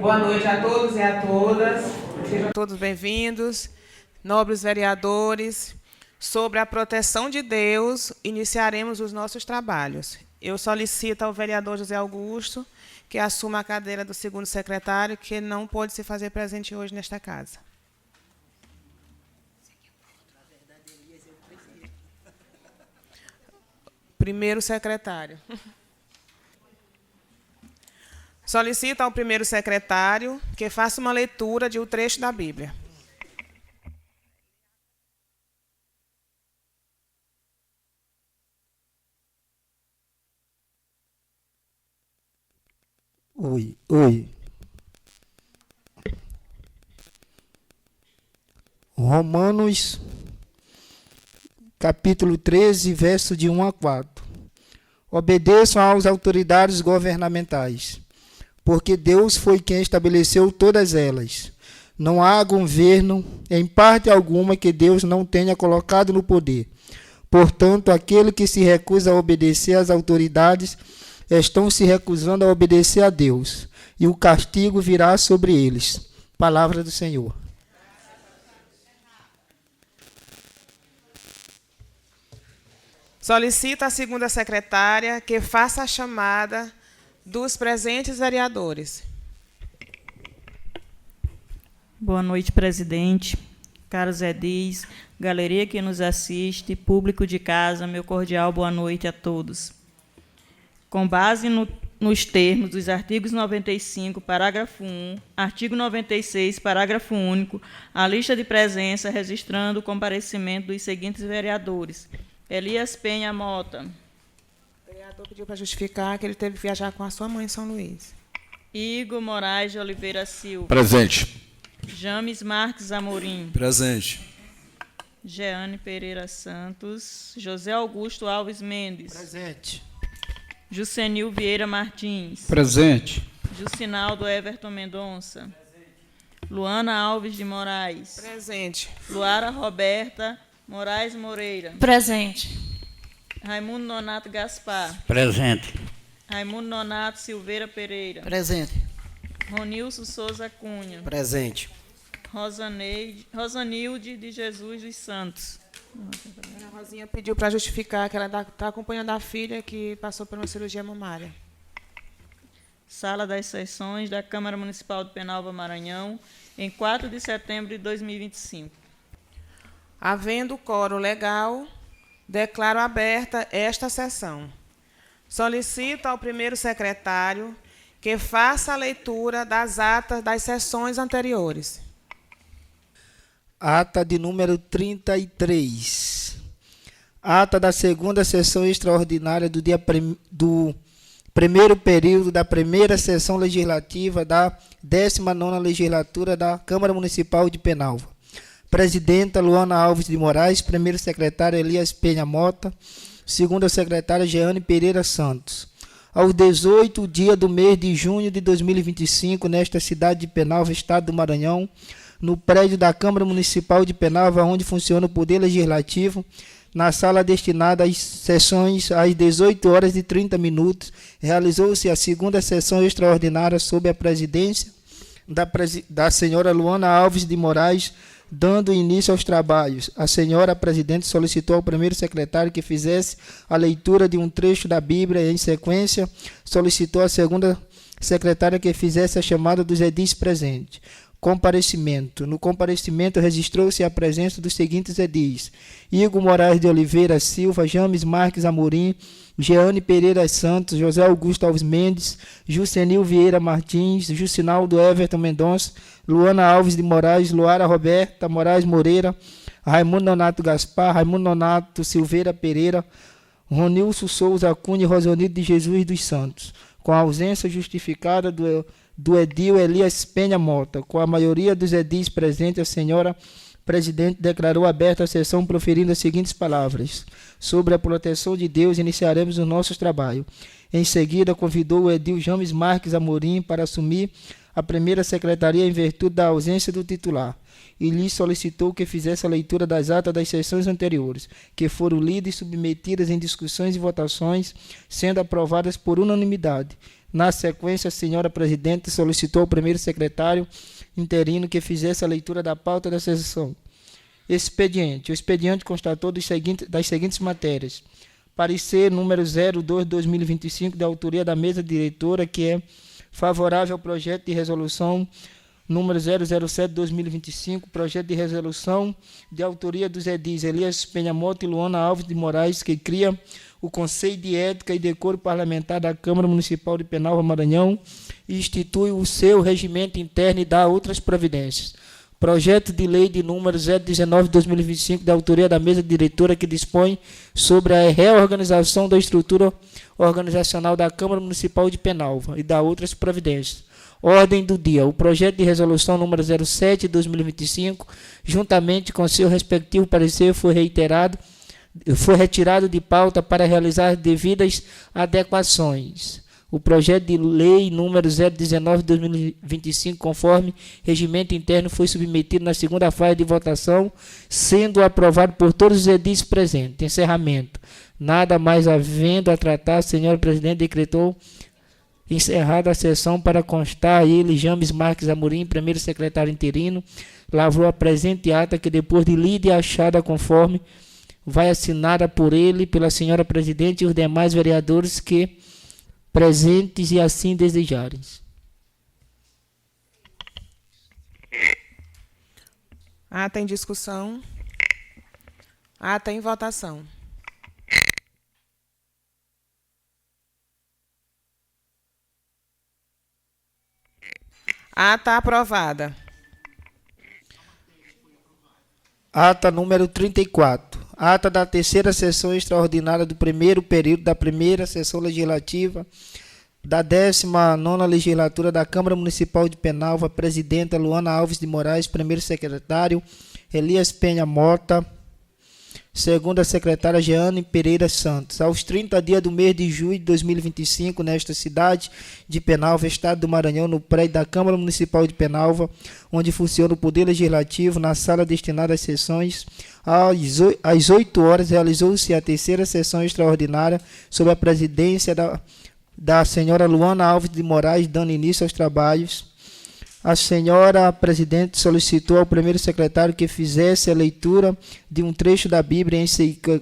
Boa noite a todos e a todas. Sejam todos bem-vindos. Nobres vereadores, sobre a proteção de Deus, iniciaremos os nossos trabalhos. Eu solicito ao vereador José Augusto que assuma a cadeira do segundo secretário, que não pôde se fazer presente hoje nesta casa. Primeiro secretário. Solicito ao primeiro secretário que faça uma leitura de um trecho da Bíblia. Oi. Romanos, capítulo 13, verso de 1 a 4. Obedeçam às autoridades governamentais, porque Deus foi quem estabeleceu todas elas. Não há governo, em parte alguma, que Deus não tenha colocado no poder. Portanto, aquele que se recusa a obedecer às autoridades estão se recusando a obedecer a Deus, e o castigo virá sobre eles. Palavra do Senhor. Solicito à segunda secretária que faça a chamada dos presentes vereadores. Boa noite, presidente, caros edis, galeria que nos assiste, público de casa, meu cordial boa noite a todos. Com base nos termos dos artigos 95, parágrafo 1, artigo 96, parágrafo único, a lista de presença registrando o comparecimento dos seguintes vereadores. Elias Penha Mota. O vereador pediu para justificar que ele teve que viajar com a sua mãe em São Luís. Igor Moraes de Oliveira Silva. Presente. James Marques Amorim. Presente. Jeane Pereira Santos. José Augusto Alves Mendes. Presente. Jucenil Vieira Martins. Presente. Jucinaldo Everton Mendonça. Luana Alves de Moraes. Presente. Luara Roberta Moraes Moreira. Presente. Raimundo Nonato Gaspar. Presente. Raimundo Nonato Silveira Pereira. Presente. Ronilson Souza Cunha. Presente. Rosanilde de Jesus dos Santos. A Rosinha pediu para justificar que ela está acompanhando a filha que passou por uma cirurgia mamária. Sala das Sessões da Câmara Municipal de Penalva, Maranhão, em 4 de setembro de 2025. Havendo quórum legal, declaro aberta esta sessão. Solicito ao primeiro secretário que faça a leitura das atas das sessões anteriores. Ata de número 33. Ata da segunda sessão extraordinária do primeiro período da primeira sessão legislativa da 19ª legislatura da Câmara Municipal de Penalva. Presidenta Luana Alves de Moraes, primeiro secretário Elias Penha Mota, segunda secretária Jeane Pereira Santos. Aos 18 dias do mês de junho de 2025, nesta cidade de Penalva, estado do Maranhão, no prédio da Câmara Municipal de Penalva, onde funciona o Poder Legislativo, na sala destinada às sessões às 18h30, realizou-se a segunda sessão extraordinária sob a presidência da senhora Luana Alves de Moraes, dando início aos trabalhos. A senhora presidente solicitou ao primeiro secretário que fizesse a leitura de um trecho da Bíblia e, em sequência, solicitou à segunda secretária que fizesse a chamada dos edis presentes. Comparecimento. No comparecimento registrou-se a presença dos seguintes edis: Igor Moraes de Oliveira Silva, James Marques Amorim, Jeane Pereira Santos, José Augusto Alves Mendes, Jucenil Vieira Martins, Jucinaldo Everton Mendonça, Luana Alves de Moraes, Luara Roberta Moraes Moreira, Raimundo Nonato Gaspar, Raimundo Nonato Silveira Pereira, Ronilson Souza Cunha e Rosanildo de Jesus dos Santos, com a ausência justificada do edil Elias Penha Mota. Com a maioria dos edis presentes, a senhora presidente declarou aberta a sessão proferindo as seguintes palavras: sobre a proteção de Deus, iniciaremos os nossos trabalhos. Em seguida, convidou o edil James Marques Amorim para assumir a primeira secretaria em virtude da ausência do titular e lhe solicitou que fizesse a leitura das atas das sessões anteriores, que foram lidas e submetidas em discussões e votações, sendo aprovadas por unanimidade. Na sequência, a senhora presidente solicitou ao primeiro secretário interino que fizesse a leitura da pauta da sessão. Expediente. O expediente constatou das seguintes matérias. Parecer número 02/2025, da autoria da mesa diretora, que é favorável ao projeto de resolução número 007/2025, projeto de resolução de autoria dos edis Elias Penhamoto e Luana Alves de Moraes, que cria o Conselho de Ética e Decoro Parlamentar da Câmara Municipal de Penalva, Maranhão, e institui o seu regimento interno e dá outras providências. Projeto de lei de número 019/2025, da autoria da mesa diretora, que dispõe sobre a reorganização da estrutura organizacional da Câmara Municipal de Penalva e dá outras providências. Ordem do dia. O projeto de resolução número 07/2025, juntamente com seu respectivo parecer, foi retirado de pauta para realizar devidas adequações. O projeto de lei número 019/2025, conforme regimento interno, foi submetido na segunda fase de votação, sendo aprovado por todos os edis presentes. Encerramento. Nada mais havendo a tratar, a senhora presidente decretou encerrada a sessão. Para constar, ele, James Marques Amorim, primeiro secretário interino, lavrou a presente ata, que depois de lida e achada conforme, vai assinada por ele, pela senhora presidente e os demais vereadores que presentes e assim desejarem. Ata em discussão. Ata em votação. Ata aprovada. Ata número 34. Ata da terceira sessão extraordinária do primeiro período da primeira sessão legislativa da 19ª legislatura da Câmara Municipal de Penalva, presidenta Luana Alves de Moraes, primeiro secretário Elias Penha Mota, segunda secretária Jeane Pereira Santos. Aos 30 dias do mês de julho de 2025, nesta cidade de Penalva, estado do Maranhão, no prédio da Câmara Municipal de Penalva, onde funciona o Poder Legislativo, na sala destinada às sessões, às 8 horas, realizou-se a terceira sessão extraordinária sob a presidência da senhora Luana Alves de Moraes, dando início aos trabalhos. A senhora presidente solicitou ao primeiro secretário que fizesse a leitura de um trecho da Bíblia.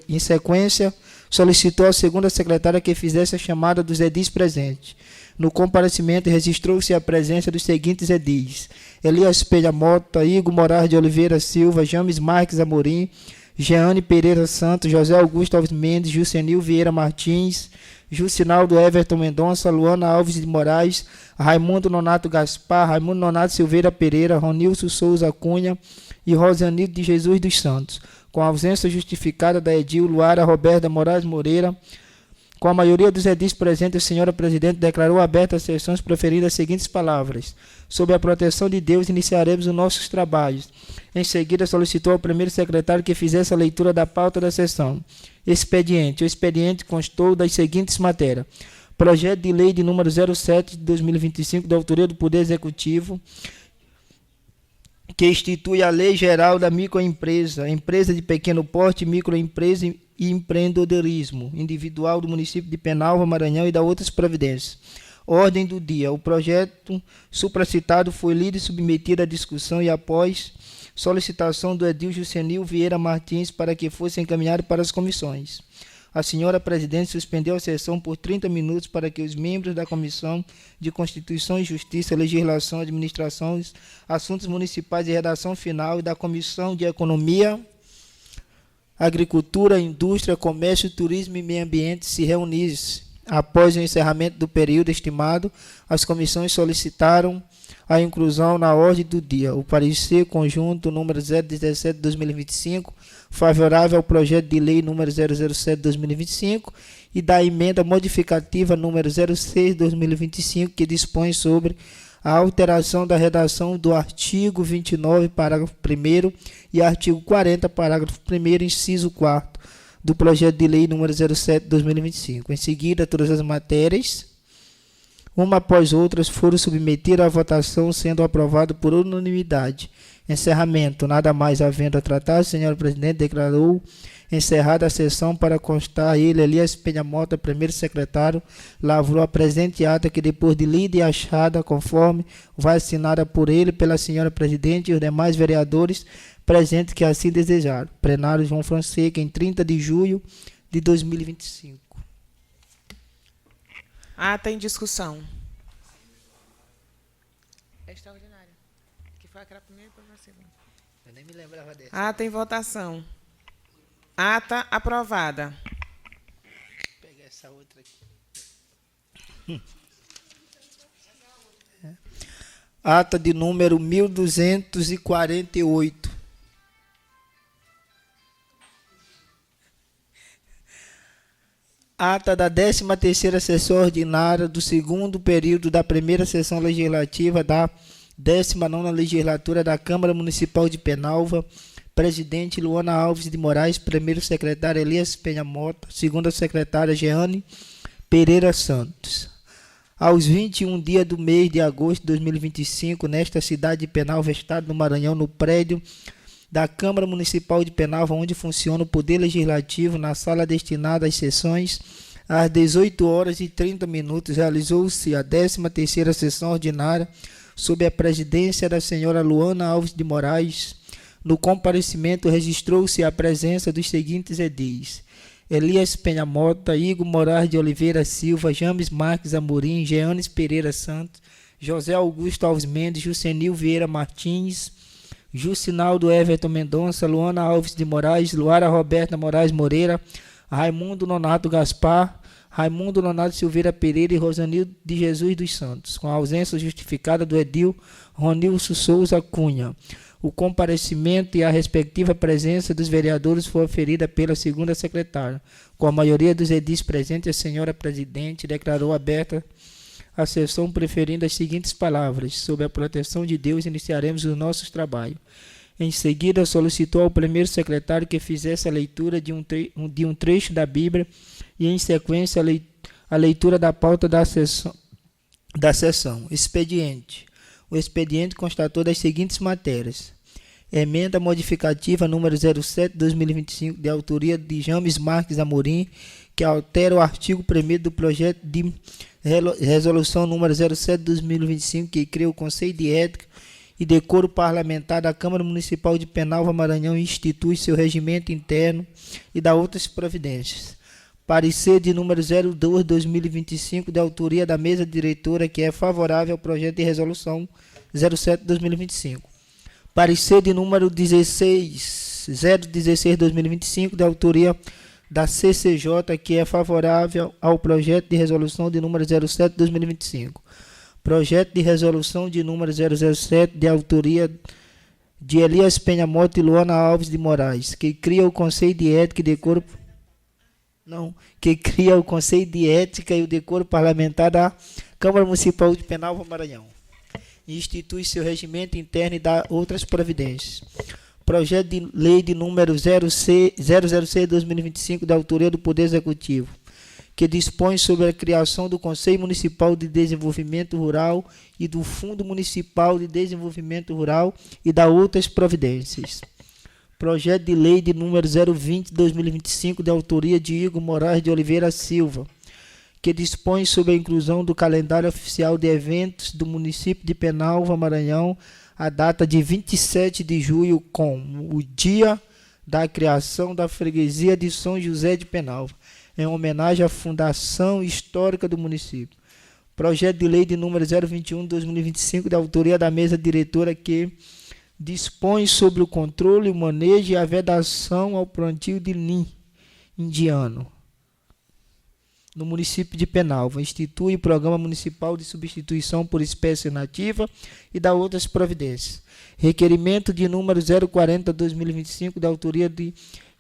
Em sequência, solicitou à segunda secretária que fizesse a chamada dos edis presentes. No comparecimento, registrou-se a presença dos seguintes edis: Elias Penha Mota, Igor Moraes de Oliveira Silva, James Marques Amorim, Jeane Pereira Santos, José Augusto Alves Mendes, Jucenil Vieira Martins, Jucinaldo Everton Mendonça, Luana Alves de Moraes, Raimundo Nonato Gaspar, Raimundo Nonato Silveira Pereira, Ronilson Souza Cunha e Rosanildo de Jesus dos Santos. Com a ausência justificada da edil Luara Roberta Moraes Moreira, com a maioria dos edis presentes, a senhora presidente declarou aberta as sessões, proferindo as seguintes palavras: sob a proteção de Deus, iniciaremos os nossos trabalhos. Em seguida, solicitou ao primeiro secretário que fizesse a leitura da pauta da sessão. Expediente. O expediente constou das seguintes matérias: projeto de lei de número 07 de 2025, da autoria do Poder Executivo, que institui a Lei Geral da Microempresa, Empresa de Pequeno Porte, Microempresa e Empreendedorismo Individual do município de Penalva, Maranhão, e da outras providências. Ordem do dia. O projeto supracitado foi lido e submetido à discussão e, após solicitação do edil Jucenil Vieira Martins, para que fosse encaminhado para as comissões. A senhora presidente suspendeu a sessão por 30 minutos para que os membros da Comissão de Constituição e Justiça, Legislação, Administração, Assuntos Municipais e Redação Final e da Comissão de Economia, Agricultura, Indústria, Comércio, Turismo e Meio Ambiente se reunissem. Após o encerramento do período estimado, as comissões solicitaram a inclusão na ordem do dia o parecer conjunto número 017 de 2025, favorável ao projeto de lei número 007 de 2025 e da emenda modificativa número 06 de 2025, que dispõe sobre a alteração da redação do artigo 29, parágrafo 1º e artigo 40, parágrafo 1º, inciso 4º, do projeto de lei número 07 de 2025. Em seguida, todas as matérias uma após outras, foram submetidas à votação, sendo aprovado por unanimidade. Encerramento. Nada mais havendo a tratar, senhor presidente declarou encerrada a sessão. Para constar, ele, Elias Penha Mota, primeiro secretário, lavrou a presente ata que, depois de lida e achada, conforme vai assinada por ele, pela senhora presidente e os demais vereadores presentes que assim desejaram. Plenário João Fonseca, em 30 de julho de 2025. Ata em discussão. É extraordinário. Que foi aquela primeira e depois a segunda. Eu nem me lembrava dessa. Ata em votação. Ata aprovada. Vou pegar essa outra aqui. Ata de número 1248. Ata da 13ª sessão ordinária do segundo período da primeira sessão legislativa da 19ª legislatura da Câmara Municipal de Penalva. Presidente Luana Alves de Moraes, primeiro secretário Elias Penha Mota, segunda secretária Jeane Pereira Santos. Aos 21 dias do mês de agosto de 2025, nesta cidade de Penalva, estado do Maranhão, no prédio da Câmara Municipal de Penalva, onde funciona o Poder Legislativo, na sala destinada às sessões, às 18h30, realizou-se a 13ª sessão ordinária, sob a presidência da senhora Luana Alves de Moraes. No comparecimento, registrou-se a presença dos seguintes edis: Elias Penha Mota, Igor Moraes de Oliveira Silva, James Marques Amorim, Jeanes Pereira Santos, José Augusto Alves Mendes, Jucenil Vieira Martins, Jucinaldo Everton Mendonça, Luana Alves de Moraes, Luara Roberta Moraes Moreira, Raimundo Nonato Gaspar, Raimundo Nonato Silveira Pereira e Rosanildo de Jesus dos Santos, com a ausência justificada do edil Ronilson Souza Cunha. O comparecimento e a respectiva presença dos vereadores foi oferida pela segunda secretária. Com a maioria dos edis presentes, a senhora presidente declarou aberta a sessão, preferindo as seguintes palavras: sob a proteção de Deus, iniciaremos os nossos trabalhos. Em seguida, solicitou ao primeiro secretário que fizesse a leitura de um trecho da Bíblia e, em sequência, a leitura da pauta da sessão. Expediente. O expediente constatou das seguintes matérias: emenda modificativa número 07/2025, de autoria de James Marques Amorim, que altera o artigo 1º do projeto de resolução número 07/2025, que cria o Conselho de Ética e Decoro Parlamentar da Câmara Municipal de Penalva, Maranhão, e institui seu regimento interno e dá outras providências. Parecer de número 02/2025, de autoria da mesa diretora, que é favorável ao projeto de resolução 07/2025. Parecer de número 016/2025, de autoria da CCJ, que é favorável ao projeto de resolução de número 07/2025. Projeto de resolução de número 007, de autoria de Elias Penha Mota e Luana Alves de Moraes, que cria o Conselho de Ética e Decoro... que cria o Conselho de Ética e o Decoro Parlamentar da Câmara Municipal de Penalva, Maranhão, e institui seu regimento interno e dá outras providências. Projeto de lei de número 006/2025, da autoria do Poder Executivo, que dispõe sobre a criação do Conselho Municipal de Desenvolvimento Rural e do Fundo Municipal de Desenvolvimento Rural e dá outras providências. Projeto de lei de número 020/2025, de autoria de Igor Moraes de Oliveira Silva, que dispõe sobre a inclusão do calendário oficial de eventos do município de Penalva, Maranhão, a data de 27 de julho, com o dia da criação da freguesia de São José de Penalva, em homenagem à fundação histórica do município. Projeto de lei de número 021/2025, de autoria da mesa diretora, que dispõe sobre o controle, o manejo e a vedação ao plantio de linho indiano no município de Penalva, institui o Programa Municipal de Substituição por Espécie Nativa e dá outras providências. Requerimento de número 040/2025, da autoria de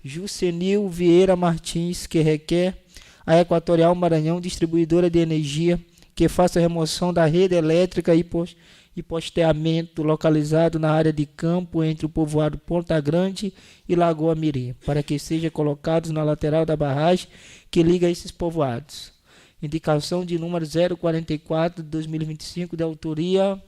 Jucenil Vieira Martins, que requer a Equatorial Maranhão, distribuidora de energia, que faça a remoção da rede elétrica e posteamento localizado na área de campo entre o povoado Ponta Grande e Lagoa Mirim, para que sejam colocados na lateral da barragem que liga esses povoados. Indicação de número 044 de 2025, de autoria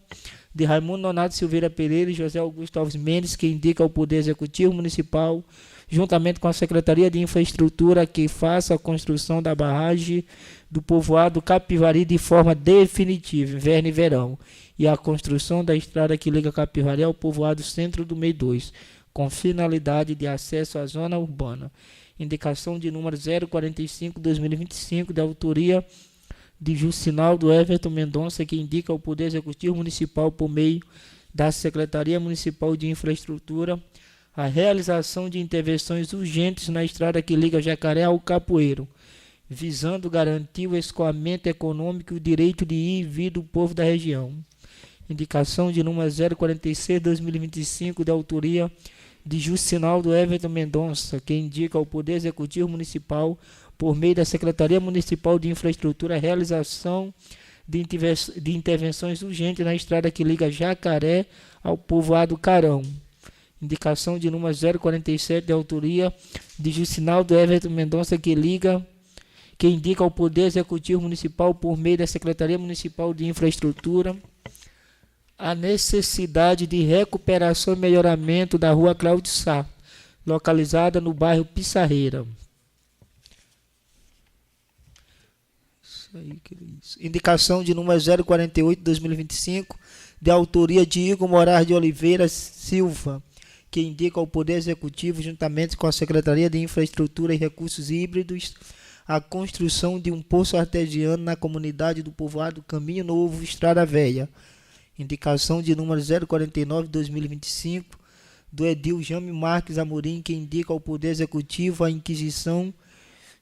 de Raimundo Nonato Silveira Pereira e José Augusto Alves Mendes, que indica ao Poder Executivo Municipal, juntamente com a Secretaria de Infraestrutura, que faça a construção da barragem do povoado Capivari de forma definitiva, inverno e verão, e a construção da estrada que liga Capivari ao povoado Centro do MEI 2, com finalidade de acesso à zona urbana. Indicação de número 045, 2025, de autoria de Jucinaldo Everton Mendonça, que indica ao Poder Executivo Municipal, por meio da Secretaria Municipal de Infraestrutura, a realização de intervenções urgentes na estrada que liga Jacaré ao Capoeiro, visando garantir o escoamento econômico e o direito de ir e vir do povo da região. Indicação de número 046, 2025, de autoria de Jucinaldo Everton Mendonça, que indica ao Poder Executivo Municipal, por meio da Secretaria Municipal de Infraestrutura, a realização de intervenções urgentes na estrada que liga Jacaré ao povoado Carão. Indicação de número 047, de autoria de Jucinaldo Everton Mendonça, que indica ao Poder Executivo Municipal, por meio da Secretaria Municipal de Infraestrutura, a necessidade de recuperação e melhoramento da rua Cláudio Sá, localizada no bairro Pissarreira. Indicação de número 048, 2025, de autoria de Igor Moraes de Oliveira Silva, que indica ao Poder Executivo, juntamente com a Secretaria de Infraestrutura e Recursos Híbridos, a construção de um poço artesiano na comunidade do povoado Caminho Novo, Estrada Velha. Indicação de número 049, 2025, do edil Jame Marques Amorim, que indica ao Poder Executivo a inquisição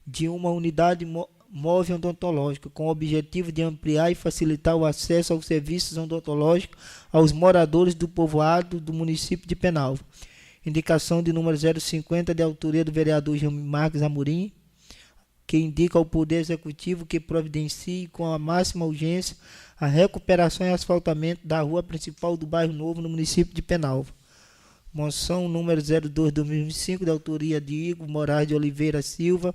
de uma unidade móvel odontológica, com o objetivo de ampliar e facilitar o acesso aos serviços odontológicos aos moradores do povoado do município de Penalva. Indicação de número 050, de autoria do vereador Jame Marques Amorim, que indica ao Poder Executivo que providencie com a máxima urgência a recuperação e asfaltamento da rua principal do bairro Novo, no município de Penalva. Moção número 02/2025, de autoria de Igor Moraes de Oliveira Silva,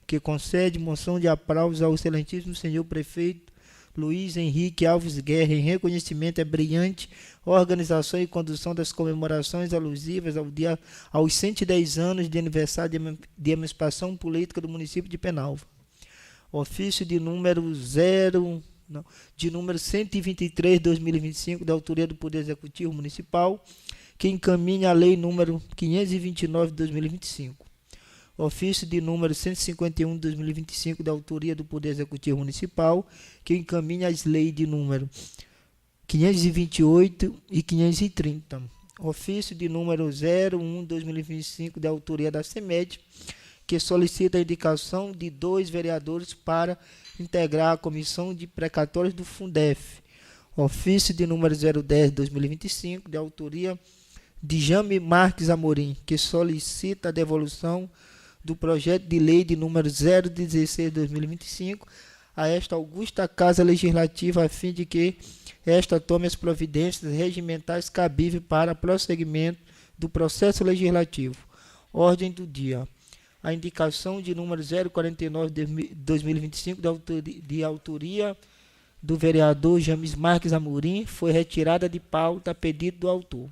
que concede moção de aplauso ao excelentíssimo senhor prefeito Luiz Henrique Alves Guerra, em reconhecimento à brilhante organização e condução das comemorações alusivas aos 110 anos de aniversário de emancipação política do município de Penalva. Ofício de número 123, 2025, da autoria do Poder Executivo Municipal, que encaminha a lei número 529, 2025. Ofício de número 151, 2025, da autoria do Poder Executivo Municipal, que encaminha as leis de número 528 e 530. Ofício de número 01, 2025, da autoria da CEMED, que solicita a indicação de 2 vereadores para integrar a comissão de precatórios do Fundef. Ofício de número 010, 2025, de autoria de Jame Marques Amorim, que solicita a devolução do projeto de lei de número 016/2025 a esta augusta Casa Legislativa, a fim de que esta tome as providências regimentais cabíveis para prosseguimento do processo legislativo. Ordem do dia. A indicação de número 049/2025, de autoria do vereador James Marques Amorim, foi retirada de pauta a pedido do autor.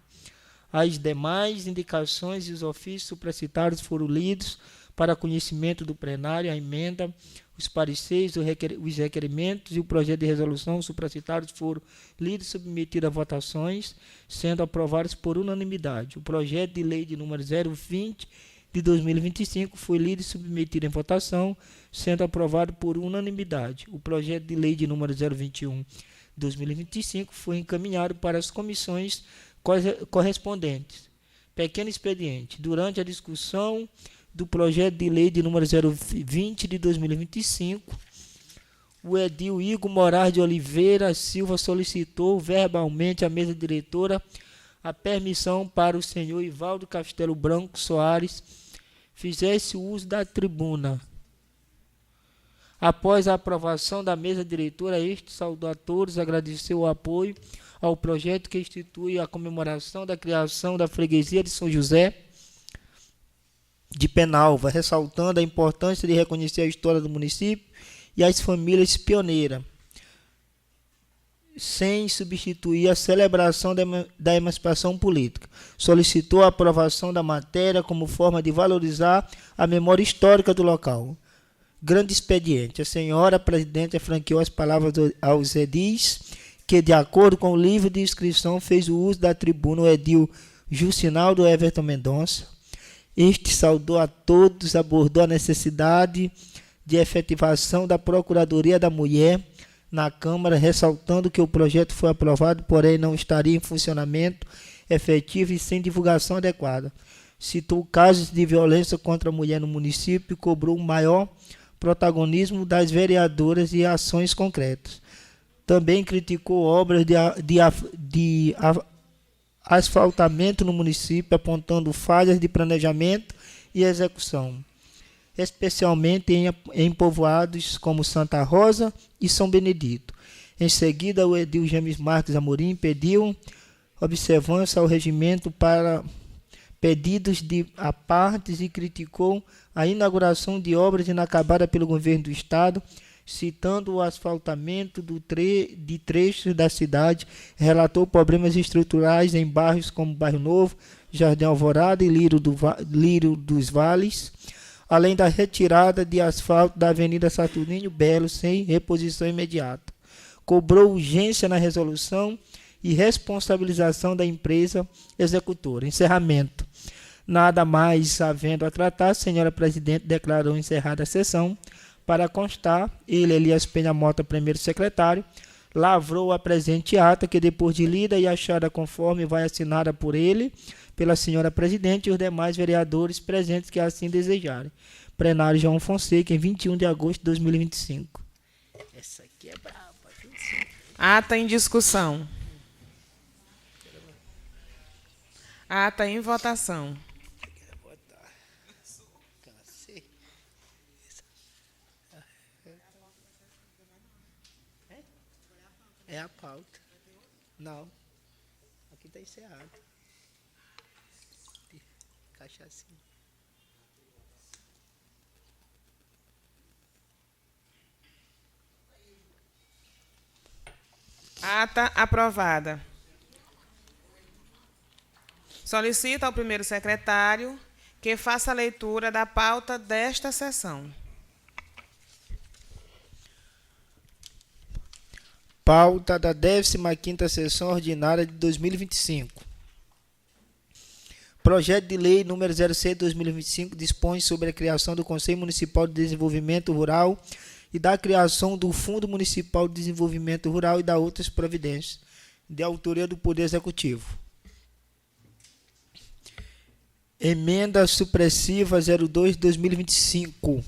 As demais indicações e os ofícios supracitados foram lidos para conhecimento do plenário, a emenda, os pareceres, os requerimentos e o projeto de resolução supracitados foram lidos e submetidos a votações, sendo aprovados por unanimidade. O projeto de lei de número 020 de 2025 foi lido e submetido em votação, sendo aprovado por unanimidade. O projeto de lei de número 021 de 2025 foi encaminhado para as comissões correspondentes. Pequeno expediente. Durante a discussão do projeto de lei de número 020 de 2025, o edil Igor Moraes de Oliveira Silva solicitou verbalmente à mesa diretora a permissão para o senhor Ivaldo Castelo Branco Soares fizesse uso da tribuna. Após a aprovação da mesa diretora, este saudou a todos, agradeceu o apoio ao projeto que institui a comemoração da criação da freguesia de São José de Penalva, ressaltando a importância de reconhecer a história do município e as famílias pioneiras, sem substituir a celebração da emancipação política. Solicitou a aprovação da matéria como forma de valorizar a memória histórica do local. Grande expediente. A senhora presidente franqueou as palavras aos edis, que, de acordo com o livro de inscrição, fez o uso da tribuna o edil Jucinaldo Everton Mendonça. Este saudou a todos, abordou a necessidade de efetivação da Procuradoria da Mulher na Câmara, ressaltando que o projeto foi aprovado, porém não estaria em funcionamento efetivo e sem divulgação adequada. Citou casos de violência contra a mulher no município e cobrou o maior protagonismo das vereadoras e ações concretas. Também criticou obras de asfaltamento no município, apontando falhas de planejamento e execução, especialmente em povoados como Santa Rosa e São Benedito. Em seguida, o edil James Marques Amorim pediu observância ao regimento para pedidos de apartes e criticou a inauguração de obras inacabadas pelo governo do Estado, citando o asfaltamento de trechos da cidade. Relatou problemas estruturais em bairros como Bairro Novo, Jardim Alvorada e Lírio dos Vales, além da retirada de asfalto da Avenida Saturnino Belo sem reposição imediata. Cobrou urgência na resolução e responsabilização da empresa executora. Encerramento. Nada mais havendo a tratar, a senhora presidente declarou encerrada a sessão. Para constar, ele, Elias Penha Mota, primeiro secretário, lavrou a presente ata, que depois de lida e achada conforme vai assinada por ele, pela senhora presidente e os demais vereadores presentes que assim desejarem. Plenário João Fonseca, em 21 de agosto de 2025. Essa aqui é brava. Ata em discussão. Ata em votação. É a pauta. Não. Aqui está encerrado. Cachaçinha. Ata aprovada. Solicito ao primeiro secretário que faça a leitura da pauta desta sessão. Pauta da 15ª Sessão Ordinária de 2025. Projeto de Lei número 06/2025 dispõe sobre a criação do Conselho Municipal de Desenvolvimento Rural e da criação do Fundo Municipal de Desenvolvimento Rural e da outras providências, de autoria do Poder Executivo. Emenda supressiva 02/2025.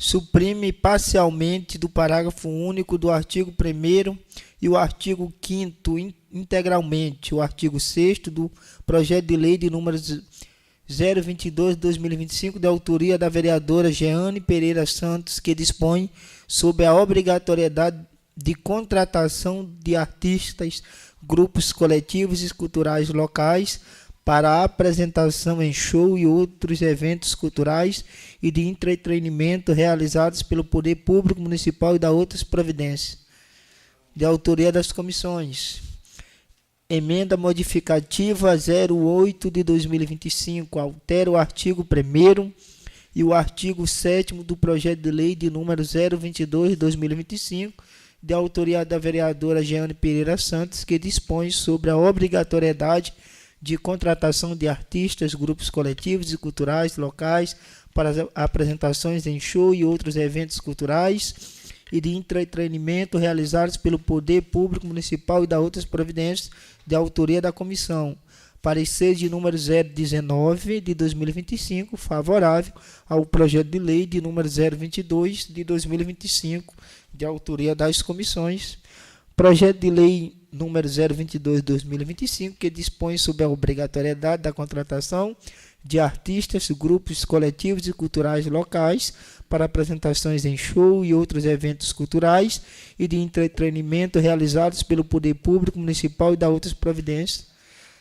Suprime parcialmente do parágrafo único do artigo 1º e o artigo 5º integralmente o artigo 6º do projeto de lei de número 022/2025, de autoria da vereadora Jeane Pereira Santos, que dispõe sobre a obrigatoriedade de contratação de artistas, grupos coletivos e culturais locais para a apresentação em show e outros eventos culturais e de entretenimento realizados pelo Poder Público Municipal e da outras providências, de autoria das comissões. Emenda modificativa 08/2025, altera o artigo 1º e o artigo 7º do projeto de lei de número 022/2025, de autoria da vereadora Jeane Pereira Santos, que dispõe sobre a obrigatoriedade de contratação de artistas, grupos coletivos e culturais locais para apresentações em show e outros eventos culturais e de entretenimento realizados pelo Poder Público Municipal e da outras providências, de autoria da comissão. Parecer de número 019/2025, favorável ao projeto de lei de número 022/2025, de autoria das comissões. Projeto de lei número 022/2025, que dispõe sobre a obrigatoriedade da contratação de artistas, grupos coletivos e culturais locais para apresentações em show e outros eventos culturais e de entretenimento realizados pelo Poder Público Municipal e da outras providências,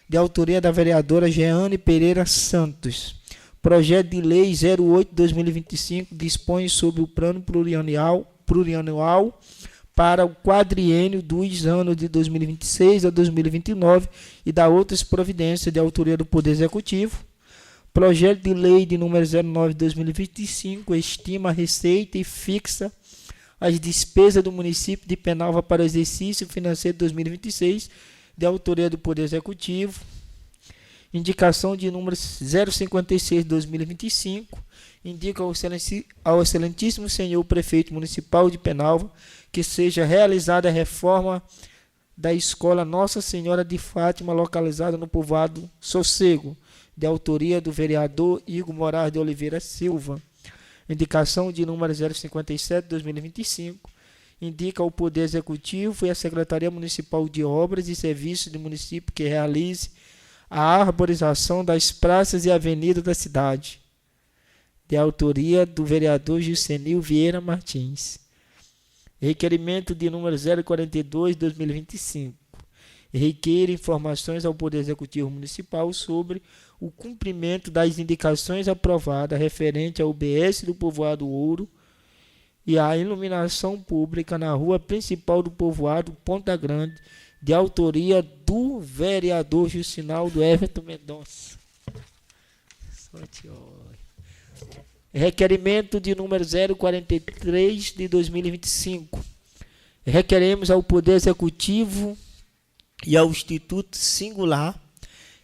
de autoria da vereadora Jeane Pereira Santos. Projeto de Lei 08/2025 dispõe sobre o plano plurianual para o quadriênio dos anos de 2026 a 2029 e dá outras providências de autoria do Poder Executivo. Projeto de Lei de número 09/2025 estima a receita e fixa as despesas do município de Penalva para o exercício financeiro de 2026, de autoria do Poder Executivo. Indicação de número 056/2025, indica ao excelentíssimo senhor prefeito municipal de Penalva que seja realizada a reforma da escola Nossa Senhora de Fátima, localizada no povoado Sossego, de autoria do vereador Igor Moraes de Oliveira Silva. Indicação de número 057/2025, indica ao Poder Executivo e à Secretaria Municipal de Obras e Serviços do município que realize a arborização das praças e avenidas da cidade, de autoria do vereador Juscenil Vieira Martins. Requerimento de número 042/2025. Requer informações ao Poder Executivo Municipal sobre o cumprimento das indicações aprovadas referente ao UBS do povoado Ouro e à iluminação pública na rua principal do povoado Ponta Grande, de autoria do vereador Juscinaldo Everton Mendonça. Requerimento de número 043/2025. Requeremos ao Poder Executivo e ao Instituto Singular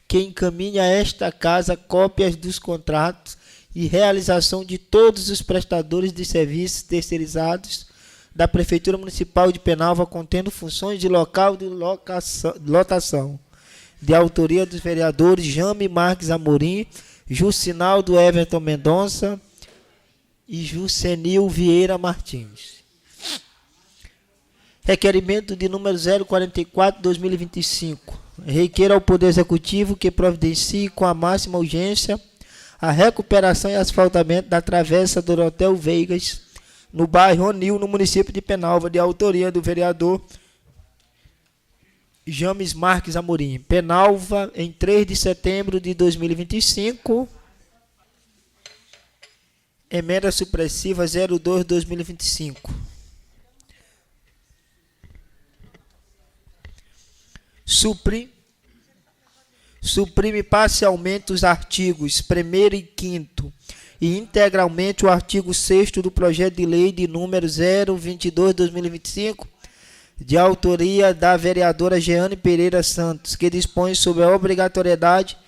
que encaminhe a esta casa cópias dos contratos e realização de todos os prestadores de serviços terceirizados da Prefeitura Municipal de Penalva, contendo funções de local de lotação, de autoria dos vereadores Jame Marques Amorim, Juscinaldo Everton Mendonça e Juscenil Vieira Martins. Requerimento de número 044/2025. Requer ao Poder Executivo que providencie com a máxima urgência a recuperação e asfaltamento da travessa Dorotel Veigas, no bairro Onil, no município de Penalva, de autoria do vereador James Marques Amorim. Penalva, em 3 de setembro de 2025. Emenda supressiva 02/2025. Suprime parcialmente os artigos 1º e 5º e integralmente o artigo 6º do projeto de lei de número 022/2025, de autoria da vereadora Jeane Pereira Santos, que dispõe sobre a obrigatoriedade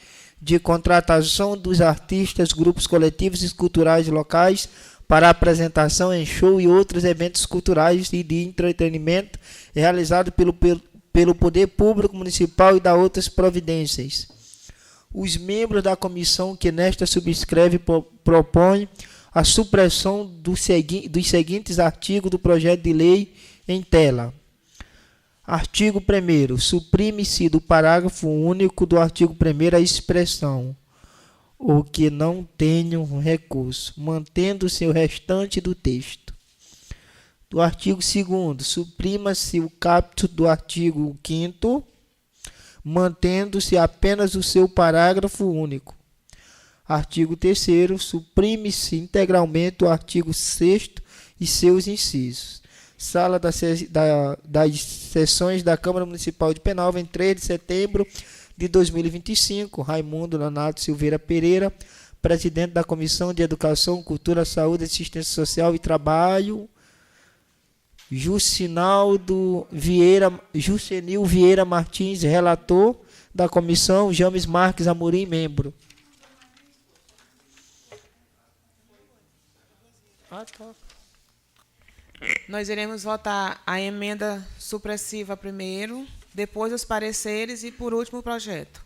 de contratação dos artistas, grupos coletivos e culturais locais para apresentação em show e outros eventos culturais e de entretenimento realizado pelo Poder Público Municipal e da outras providências. Os membros da comissão que nesta subscreve propõem a supressão dos seguintes artigos do projeto de lei em tela. Artigo 1º. Suprime-se do parágrafo único do artigo 1º a expressão "o que não tenham recurso", mantendo-se o restante do texto. Do artigo 2º, suprima-se o caput do artigo 5º, mantendo-se apenas o seu parágrafo único. Artigo 3º, suprime-se integralmente o artigo 6º e seus incisos. Sala das sessões da Câmara Municipal de Penalva, em 3 de setembro de 2025, Raimundo Leonardo Silveira Pereira, presidente da Comissão de Educação, Cultura, Saúde, Assistência Social e Trabalho, Juscenil Vieira Martins, relator da comissão, James Marques Amorim, membro. Nós iremos votar a emenda supressiva primeiro, depois os pareceres e, por último, o projeto.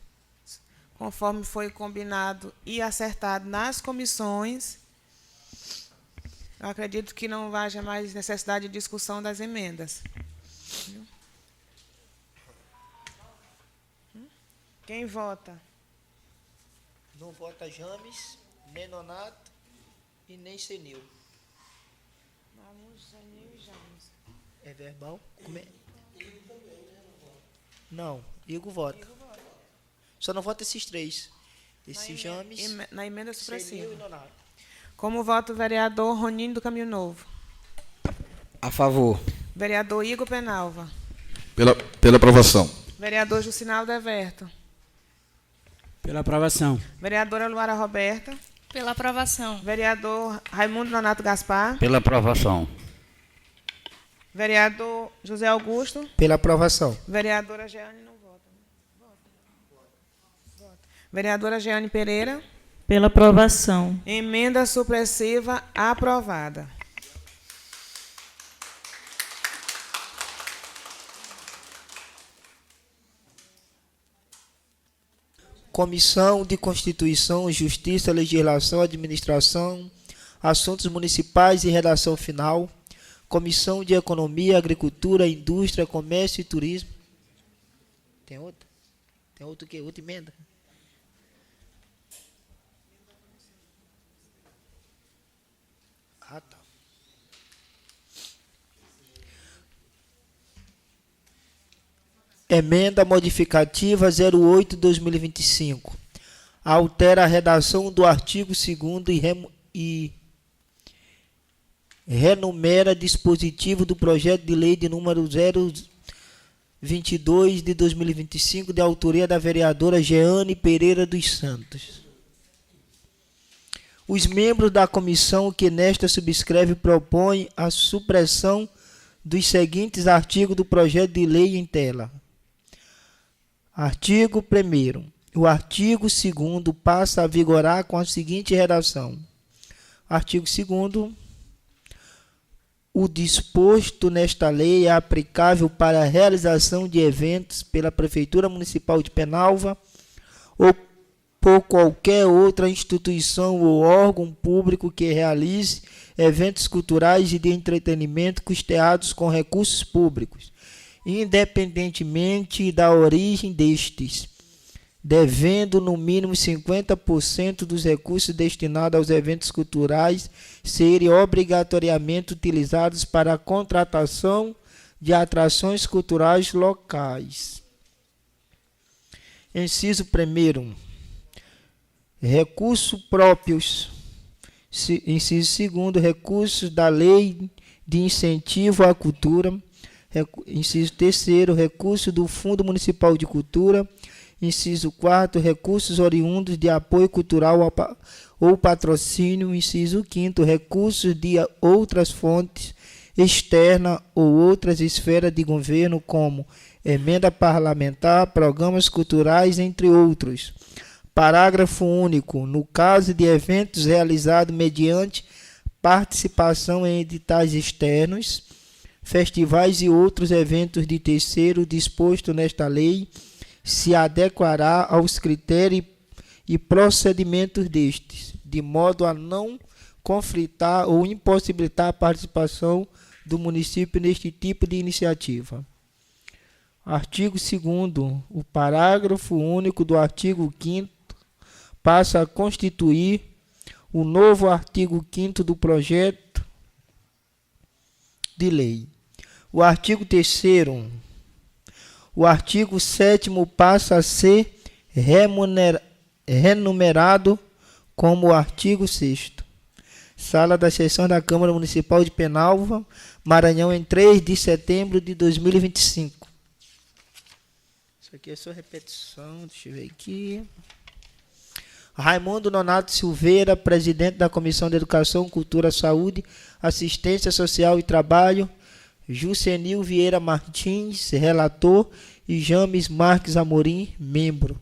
Conforme foi combinado e acertado nas comissões, eu acredito que não haja mais necessidade de discussão das emendas. Quem vota? Não vota James, nem Nonato e nem Senil. É verbal? Não, Igor vota. Só não vota esses três. Esse James, Na emenda Senil supressiva. e Nonato. Como voto o vereador Roninho do Caminho Novo. A favor. Vereador Igor Penalva. Pela aprovação. Vereador Jucinaldo Everto. Pela aprovação. Vereadora Luara Roberta. Pela aprovação. Vereador Raimundo Nonato Gaspar. Pela aprovação. Vereador José Augusto. Pela aprovação. Vereadora Jeane não vota. Vota. Vereadora Jeane Pereira. Pela aprovação. Emenda supressiva aprovada. Comissão de Constituição, Justiça, Legislação, Administração, Assuntos Municipais e Redação Final. Comissão de Economia, Agricultura, Indústria, Comércio e Turismo. Tem outra? Tem outro quê? Outra emenda? Ah, tá. Emenda modificativa 08/2025. Altera a redação do artigo 2º e renumera dispositivo do projeto de lei de número 022 de 2025, de autoria da vereadora Jeane Pereira dos Santos. Os membros da comissão que nesta subscreve propõem a supressão dos seguintes artigos do projeto de lei em tela. Artigo 1º. O artigo 2º passa a vigorar com a seguinte redação. Artigo 2º. O disposto nesta lei é aplicável para a realização de eventos pela Prefeitura Municipal de Penalva ou por qualquer outra instituição ou órgão público que realize eventos culturais e de entretenimento custeados com recursos públicos, independentemente da origem destes, devendo no mínimo 50% dos recursos destinados aos eventos culturais serem obrigatoriamente utilizados para a contratação de atrações culturais locais. Inciso 1º. Recursos próprios. Inciso 2º. Recursos da Lei de Incentivo à Cultura. Inciso 3º. Recursos do Fundo Municipal de Cultura. Inciso 4º, recursos oriundos de apoio cultural ou patrocínio. Inciso 5º, recursos de outras fontes externas ou outras esferas de governo, como emenda parlamentar, programas culturais, entre outros. Parágrafo único. No caso de eventos realizados mediante participação em editais externos, festivais e outros eventos de terceiro disposto nesta lei, se adequará aos critérios e procedimentos destes, de modo a não conflitar ou impossibilitar a participação do município neste tipo de iniciativa. Artigo 2º. O parágrafo único do artigo 5º passa a constituir o novo artigo 5º do projeto de lei. O artigo 3º. O artigo 7º passa a ser renumerado como o artigo 6º. Sala da Sessão da Câmara Municipal de Penalva, Maranhão, em 3 de setembro de 2025. Isso aqui é só repetição, deixa eu ver aqui. Raimundo Nonato Silveira, presidente da Comissão de Educação, Cultura, Saúde, Assistência Social e Trabalho. Jucenil Vieira Martins, relator, e James Marques Amorim, membro.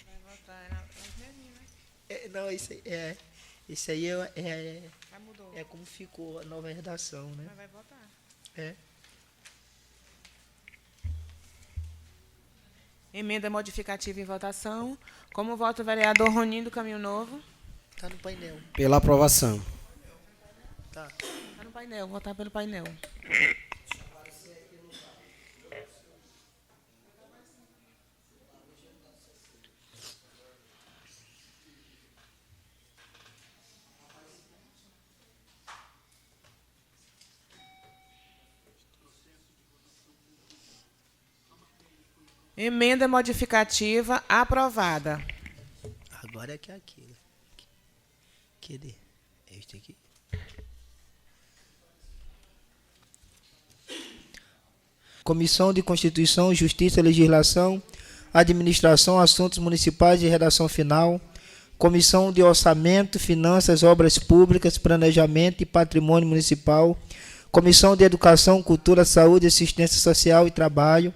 Vai votar as meninas. Não, esse aí é como ficou a nova redação, né? Mas vai votar. É. Emenda modificativa em votação. Como voto o vereador Roninho do Caminho Novo. Tá no painel. Pela aprovação. Tá. Tá no painel, votar pelo painel. Emenda modificativa aprovada. Agora é que é aquilo. Cadê? Este aqui. Comissão de Constituição, Justiça e Legislação, Administração, Assuntos Municipais e Redação Final. Comissão de Orçamento, Finanças, Obras Públicas, Planejamento e Patrimônio Municipal. Comissão de Educação, Cultura, Saúde, Assistência Social e Trabalho.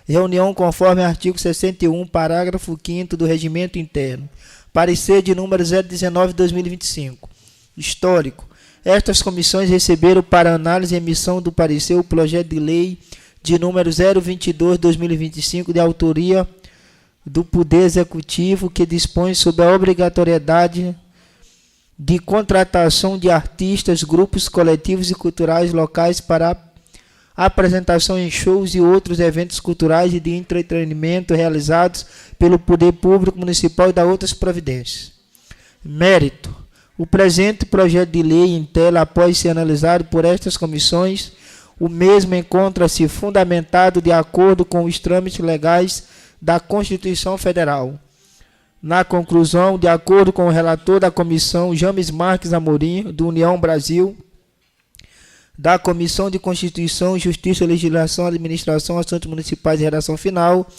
Reunião conforme artigo 61, parágrafo 5º do Regimento Interno. Parecer de número 019/2025. Histórico. Estas comissões receberam para análise e emissão do parecer o projeto de lei de número 022/2025, de autoria do Poder Executivo, que dispõe sobre a obrigatoriedade de contratação de artistas, grupos coletivos e culturais locais para apresentação em shows e outros eventos culturais e de entretenimento realizados pelo Poder Público Municipal e da outras providências. Mérito. O presente projeto de lei em tela, após ser analisado por estas comissões, o mesmo encontra-se fundamentado de acordo com os trâmites legais da Constituição Federal. Na conclusão, de acordo com o relator da comissão, James Marques Amorim, do União Brasil, da Comissão de Constituição, Justiça, Legislação, Administração, Assuntos Municipais e Redação Final,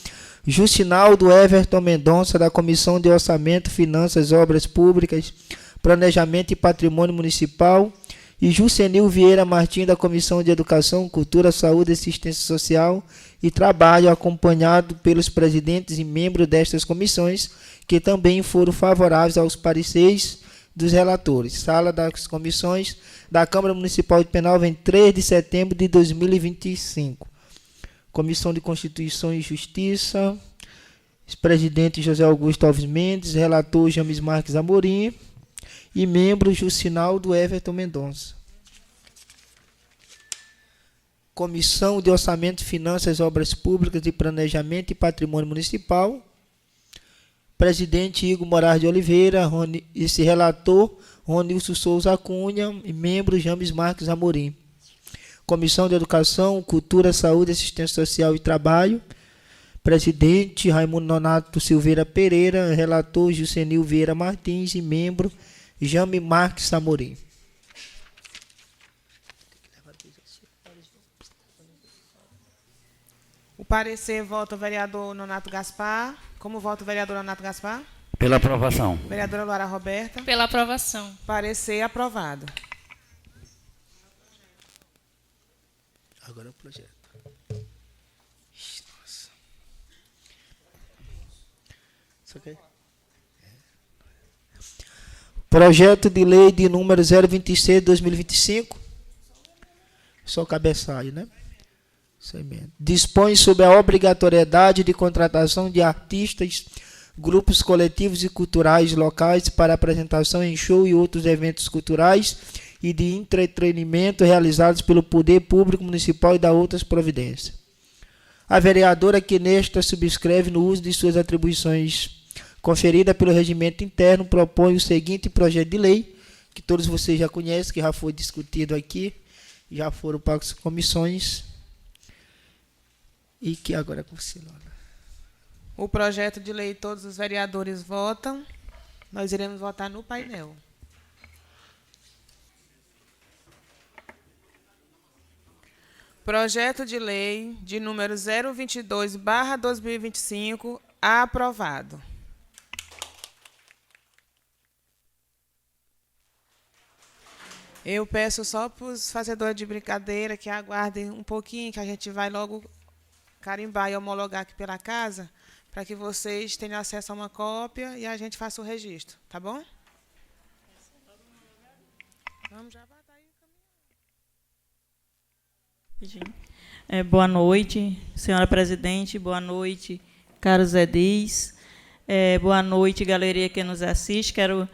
Justinaldo Everton Mendonça, da Comissão de Orçamento, Finanças, Obras Públicas, Planejamento e Patrimônio Municipal, e Jucenil Vieira Martins, da Comissão de Educação, Cultura, Saúde, Assistência Social e Trabalho, acompanhado pelos presidentes e membros destas comissões, que também foram favoráveis aos pareceres dos relatores. Sala das Comissões da Câmara Municipal de Penalva, em 3 de setembro de 2025. Comissão de Constituição e Justiça, presidente José Augusto Alves Mendes, relator James Marques Amorim e membro Justinaldo Everton Mendonça. Comissão de Orçamento, Finanças, Obras Públicas e Planejamento e Patrimônio Municipal, presidente Igor Moraes de Oliveira, esse relator Ronilson Souza Cunha e membro James Marques Amorim. Comissão de Educação, Cultura, Saúde, Assistência Social e Trabalho, presidente Raimundo Nonato Silveira Pereira, relator Jucenil Vieira Martins e membro James Marques Amorim. O parecer vota o vereador Nonato Gaspar. Como vota o vereador Nonato Gaspar? Pela aprovação. Vereadora Luara Roberta. Pela aprovação. Parecer aprovado. Agora é o projeto. Nossa. Isso aqui? Projeto de lei de número 026/2025. Só o cabeçalho, né? Isso aí mesmo. Dispõe sobre a obrigatoriedade de contratação de artistas, grupos coletivos e culturais locais para apresentação em show e outros eventos culturais e de entretenimento realizados pelo Poder Público Municipal e da outras providências. A vereadora que nesta subscreve no uso de suas atribuições conferida pelo Regimento Interno propõe o seguinte projeto de lei, que todos vocês já conhecem, que já foi discutido aqui, já foram para as comissões, e que agora é com você, Lona. O projeto de lei, todos os vereadores votam. Nós iremos votar no painel. Projeto de lei de número 022/2025, aprovado. Eu peço só para os fazedores de brincadeira que aguardem um pouquinho, que a gente vai logo carimbar e homologar aqui pela casa, para que vocês tenham acesso a uma cópia e a gente faça o registro, tá bom? Vamos já botar aí. Boa noite, senhora presidente, boa noite, caros edis, boa noite, galeria que nos assiste. Quero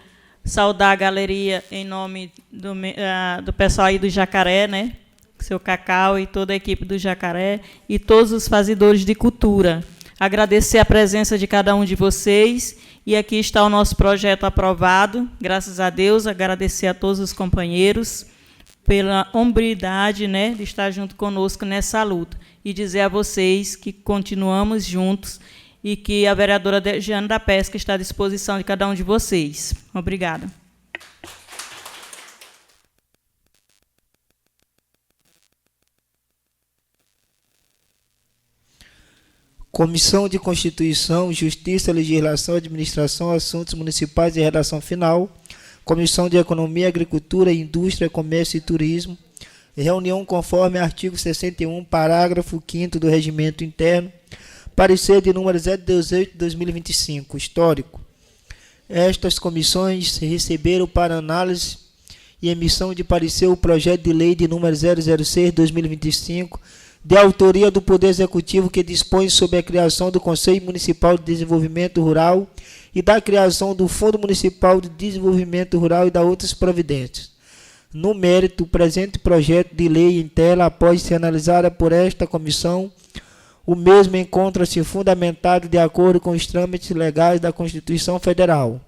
saudar a galeria em nome do pessoal aí do Jacaré, né? Seu Cacau e toda a equipe do Jacaré e todos os fazedores de cultura. Agradecer a presença de cada um de vocês e aqui está o nosso projeto aprovado, graças a Deus. Agradecer a todos os companheiros pela hombridade, né, de estar junto conosco nessa luta. E dizer a vocês que continuamos juntos e que a vereadora Jeane da Pesca está à disposição de cada um de vocês. Obrigada. Comissão de Constituição, Justiça, Legislação, Administração, Assuntos Municipais e Redação Final. Comissão de Economia, Agricultura, Indústria, Comércio e Turismo. Reunião conforme artigo 61, parágrafo 5º do Regimento Interno. Parecer de número 018/2025, histórico. Estas comissões receberam para análise e emissão de parecer o projeto de lei de número 006/2025, de autoria do Poder Executivo, que dispõe sobre a criação do Conselho Municipal de Desenvolvimento Rural e da criação do Fundo Municipal de Desenvolvimento Rural e da outras providências. No mérito, o presente projeto de lei em tela, após ser analisada por esta comissão, o mesmo encontra-se fundamentado de acordo com os trâmites legais da Constituição Federal.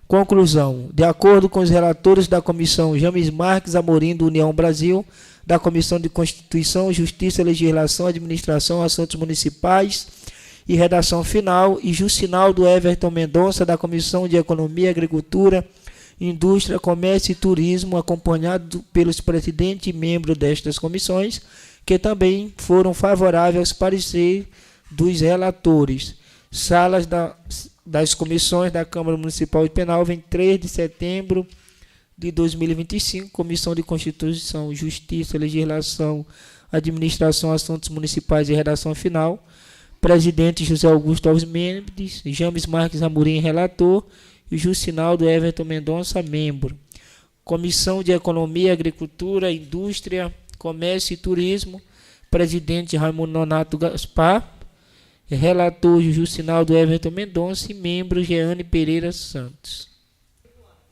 Conclusão. De acordo com os relatores da Comissão James Marques Amorim, do União Brasil, da Comissão de Constituição, Justiça, Legislação, Administração, Assuntos Municipais e Redação Final, e Jucinaldo Everton Mendonça, da Comissão de Economia, Agricultura, Indústria, Comércio e Turismo, acompanhado pelos presidentes e membros destas comissões, que também foram favoráveis ao parecer dos relatores. Salas das comissões da Câmara Municipal de Penalva, em 3 de setembro de 2025, Comissão de Constituição, Justiça, Legislação, Administração, Assuntos Municipais e Redação Final. Presidente José Augusto Alves Mendes, James Marques Amorim, relator, e Jucinaldo Everton Mendonça, membro. Comissão de Economia, Agricultura, Indústria, Comércio e Turismo, presidente Raimundo Nonato Gaspar, relator Jucinaldo Everton Mendonça e membro Jeane Pereira Santos.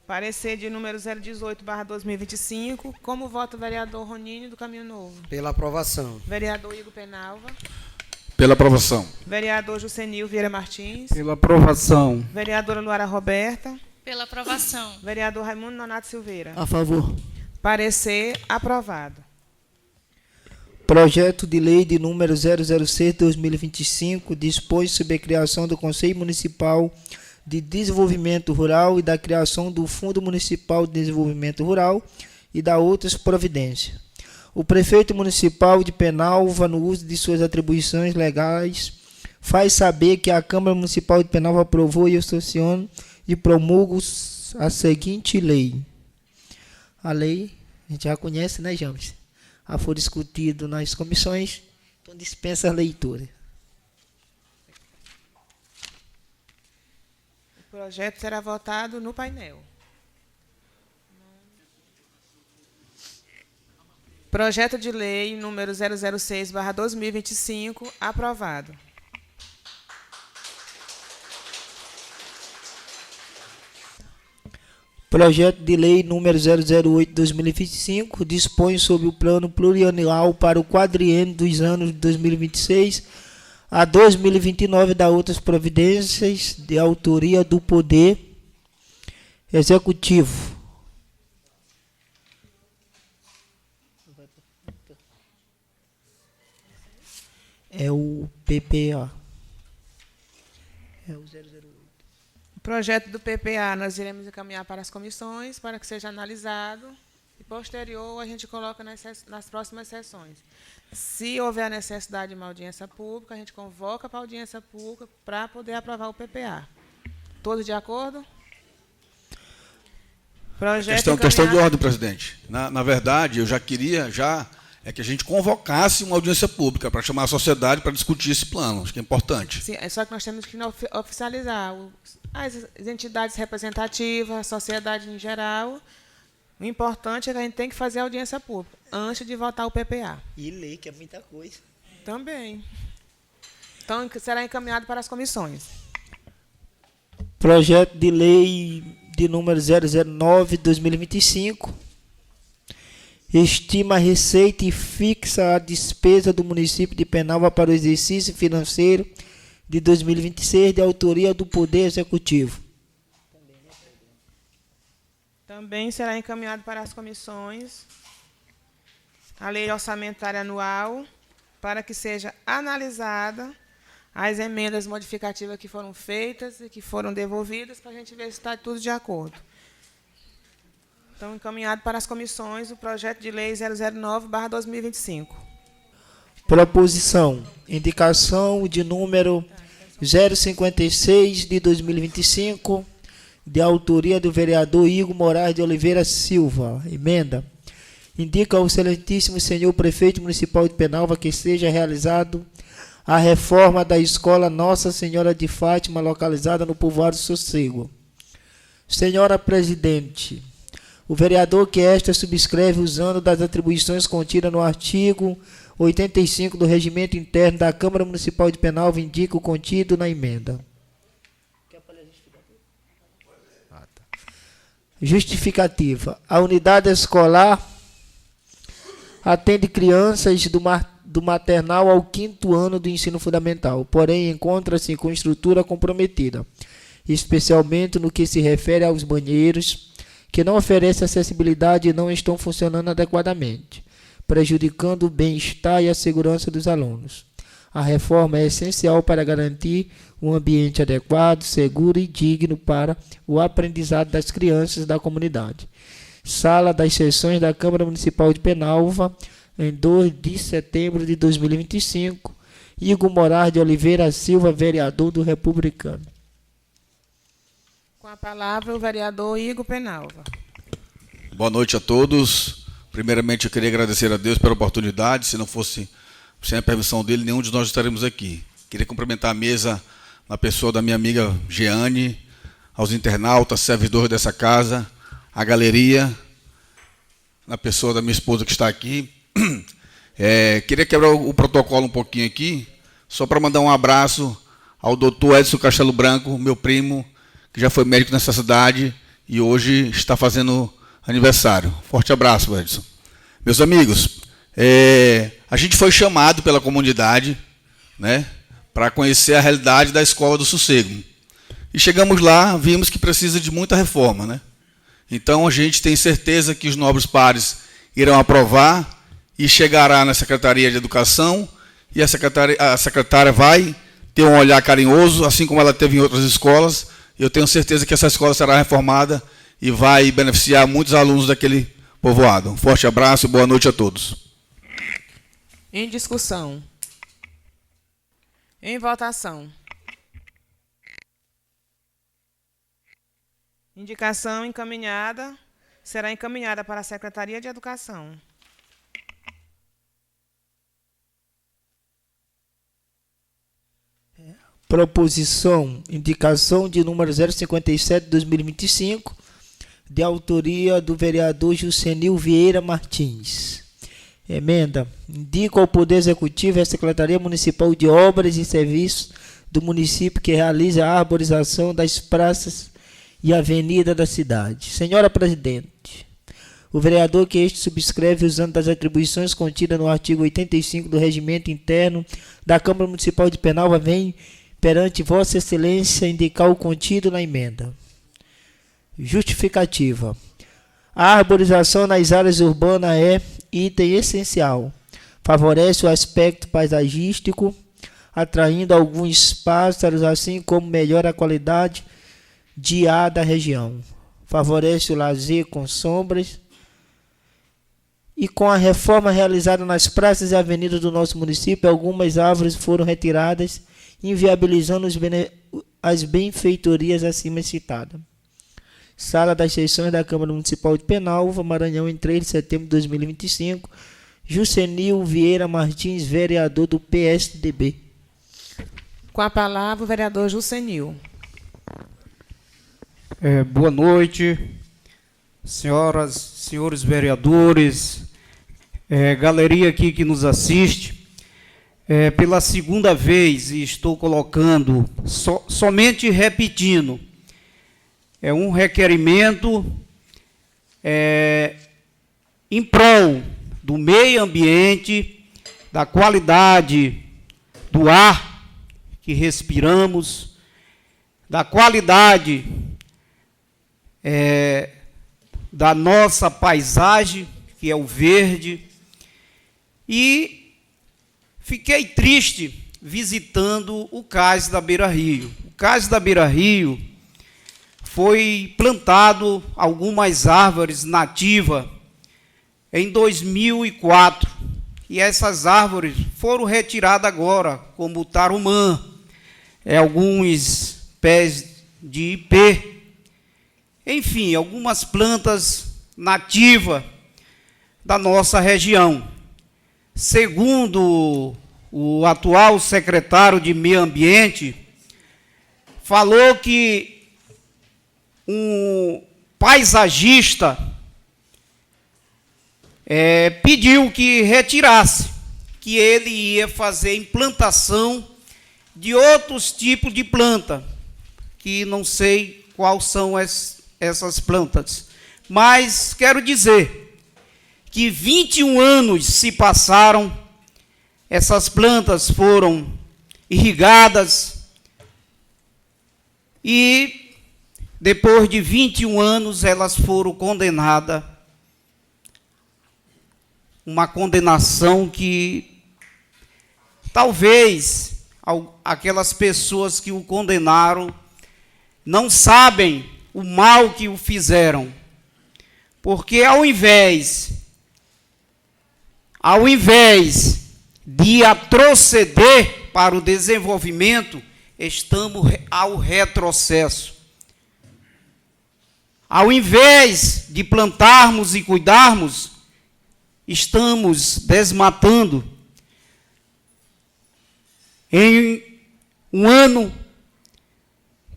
Parecer de número 018/2025. Como vota o vereador Roninho, do Caminho Novo? Pela aprovação. Vereador Igor Penalva. Pela aprovação. Vereador Jusenil Vieira Martins. Pela aprovação. Vereadora Luara Roberta. Pela aprovação. Vereador Raimundo Nonato Silveira. A favor. Parecer aprovado. Projeto de lei de número 006/2025 dispõe sobre a criação do Conselho Municipal de Desenvolvimento Rural e da criação do Fundo Municipal de Desenvolvimento Rural e da outras providências. O prefeito municipal de Penalva, no uso de suas atribuições legais, faz saber que a Câmara Municipal de Penalva aprovou e eu sanciono e promulgo a seguinte lei. A lei, a gente já conhece, né, James? Já foi discutido nas comissões, então dispensa a leitura. O projeto será votado no painel. Projeto de lei número 006/2025, aprovado. Projeto de lei número 008/2025 dispõe sobre o plano plurianual para o quadriênio dos anos de 2026 a 2029 da outras providências de autoria do Poder Executivo. É o PPA. É o 008. O projeto do PPA nós iremos encaminhar para as comissões para que seja analisado e, posterior, a gente coloca nas próximas sessões. Se houver a necessidade de uma audiência pública, a gente convoca para a audiência pública para poder aprovar o PPA. Todos de acordo? Questão de ordem, presidente. Na verdade, eu já queria que a gente convocasse uma audiência pública para chamar a sociedade para discutir esse plano. Acho que é importante. Sim, é só que nós temos que oficializar as entidades representativas, a sociedade em geral. O importante é que a gente tem que fazer a audiência pública antes de votar o PPA. E lei, que é muita coisa. Também. Então, será encaminhado para as comissões. Projeto de lei de número 009/2025 estima a receita e fixa a despesa do município de Penalva para o exercício financeiro de 2026, de autoria do Poder Executivo. Também será encaminhado para as comissões a lei orçamentária anual para que seja analisada as emendas modificativas que foram feitas e que foram devolvidas, para a gente ver se está tudo de acordo. Então, encaminhado para as comissões o projeto de lei 009/2025. Proposição. Indicação de número 056 de 2025, de autoria do vereador Igor Moraes de Oliveira Silva. Emenda. Indica ao excelentíssimo senhor prefeito municipal de Penalva que seja realizado a reforma da escola Nossa Senhora de Fátima, localizada no povoado Sossego. Senhora presidente, o vereador que esta subscreve usando das atribuições contidas no artigo 85 do Regimento Interno da Câmara Municipal de Penalva indica o contido na emenda. Justificativa. A unidade escolar atende crianças do maternal ao 5º ano do ensino fundamental, porém encontra-se com estrutura comprometida, especialmente no que se refere aos banheiros, que não oferecem acessibilidade e não estão funcionando adequadamente, prejudicando o bem-estar e a segurança dos alunos. A reforma é essencial para garantir um ambiente adequado, seguro e digno para o aprendizado das crianças da comunidade. Sala das Sessões da Câmara Municipal de Penalva, em 2 de setembro de 2025. Igor Moraes de Oliveira Silva, vereador do Republicano. Com a palavra, o vereador Igor Penalva. Boa noite a todos. Primeiramente, eu queria agradecer a Deus pela oportunidade. Se não fosse sem a permissão dele, nenhum de nós estaremos aqui. Queria cumprimentar a mesa na pessoa da minha amiga Jeane, aos internautas, servidores dessa casa, a galeria, na pessoa da minha esposa que está aqui. Queria quebrar o protocolo um pouquinho aqui, só para mandar um abraço ao doutor Edson Castelo Branco, meu primo, que já foi médico nessa cidade e hoje está fazendo aniversário. Forte abraço, Edson. Meus amigos, a gente foi chamado pela comunidade, né, para conhecer a realidade da Escola do Sossego. E chegamos lá, vimos que precisa de muita reforma, né? Então a gente tem certeza que os nobres pares irão aprovar e chegará na Secretaria de Educação e a secretária vai ter um olhar carinhoso, assim como ela teve em outras escolas. Eu tenho certeza que essa escola será reformada e vai beneficiar muitos alunos daquele povoado. Um forte abraço e boa noite a todos. Em discussão. Em votação. Indicação encaminhada. Será encaminhada para a Secretaria de Educação. Proposição. Indicação de número 057 de 2025, de autoria do vereador Jusenil Vieira Martins. Emenda. Indica ao Poder Executivo e à Secretaria Municipal de Obras e Serviços do município que realiza a arborização das praças e avenidas da cidade. Senhora presidente, o vereador que este subscreve usando das atribuições contidas no artigo 85 do Regimento Interno da Câmara Municipal de Penalva vem perante Vossa Excelência indicar o contido na emenda. Justificativa. A arborização nas áreas urbanas é item essencial. Favorece o aspecto paisagístico, atraindo alguns pássaros, assim como melhora a qualidade de ar da região. Favorece o lazer com sombras. E com a reforma realizada nas praças e avenidas do nosso município, algumas árvores foram retiradas, inviabilizando as benfeitorias acima citadas. Sala das Sessões da Câmara Municipal de Penalva, Maranhão, em 3 de setembro de 2025. Jusenil Vieira Martins, vereador do PSDB. Com a palavra, o vereador Jusenil. Boa noite, senhoras, senhores vereadores, galeria aqui que nos assiste. Pela segunda vez, e estou colocando, somente repetindo, um requerimento em prol do meio ambiente, da qualidade do ar que respiramos, da qualidade da nossa paisagem, que é o verde, E fiquei triste visitando o cais da Beira Rio. O cais da Beira Rio foi plantado algumas árvores nativas em 2004. E essas árvores foram retiradas agora, como tarumã, alguns pés de ipê, enfim, algumas plantas nativas da nossa região. Segundo o atual secretário de Meio Ambiente, falou que um paisagista pediu que retirasse, que ele ia fazer implantação de outros tipos de planta, que não sei quais são essas plantas. Mas quero dizer que 21 anos se passaram, essas plantas foram irrigadas, e depois de 21 anos elas foram condenadas, uma condenação que talvez aquelas pessoas que o condenaram não sabem o mal que o fizeram, porque ao invés de retroceder para o desenvolvimento, estamos ao retrocesso. Ao invés de plantarmos e cuidarmos, estamos desmatando. Em um ano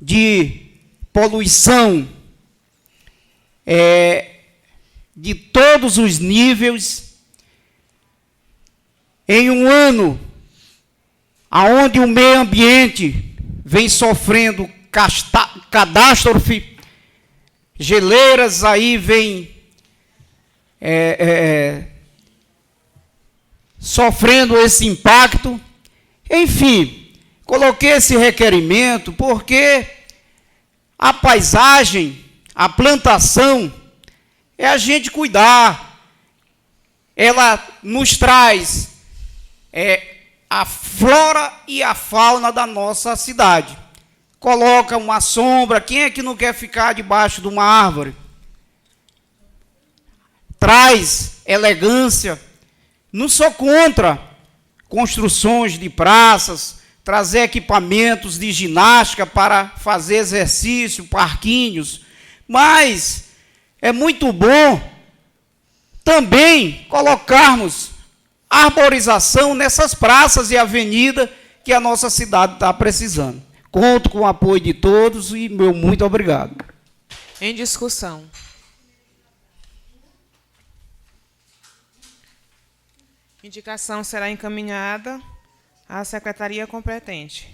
de poluição de todos os níveis, em um ano onde o meio ambiente vem sofrendo catástrofe, geleiras aí vêm sofrendo esse impacto. Enfim, coloquei esse requerimento porque a paisagem, a plantação, é a gente cuidar. Ela nos traz a flora e a fauna da nossa cidade. Coloca uma sombra. Quem é que não quer ficar debaixo de uma árvore? Traz elegância. Não sou contra construções de praças, trazer equipamentos de ginástica para fazer exercício, parquinhos, mas é muito bom também colocarmos arborização nessas praças e avenidas que a nossa cidade está precisando. Conto com o apoio de todos e meu muito obrigado. Em discussão. Indicação será encaminhada à secretaria competente.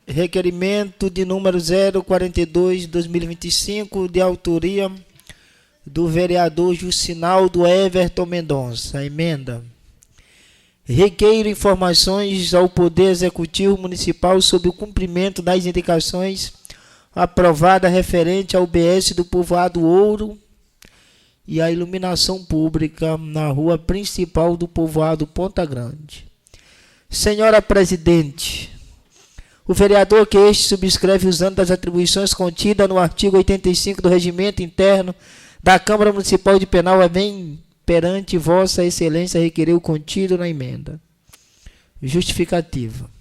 Requerimento de número 042/2025, de autoria do vereador Juscinaldo Everton Mendonça. Emenda. Requeiro informações ao Poder Executivo Municipal sobre o cumprimento das indicações aprovadas referente ao UBS do Povoado Ouro e a iluminação pública na rua principal do Povoado Ponta Grande. Senhora Presidente, o vereador que este subscreve usando das atribuições contidas no artigo 85 do Regimento Interno da Câmara Municipal de Penal vem perante Vossa Excelência requerer o contido na emenda. Justificativa.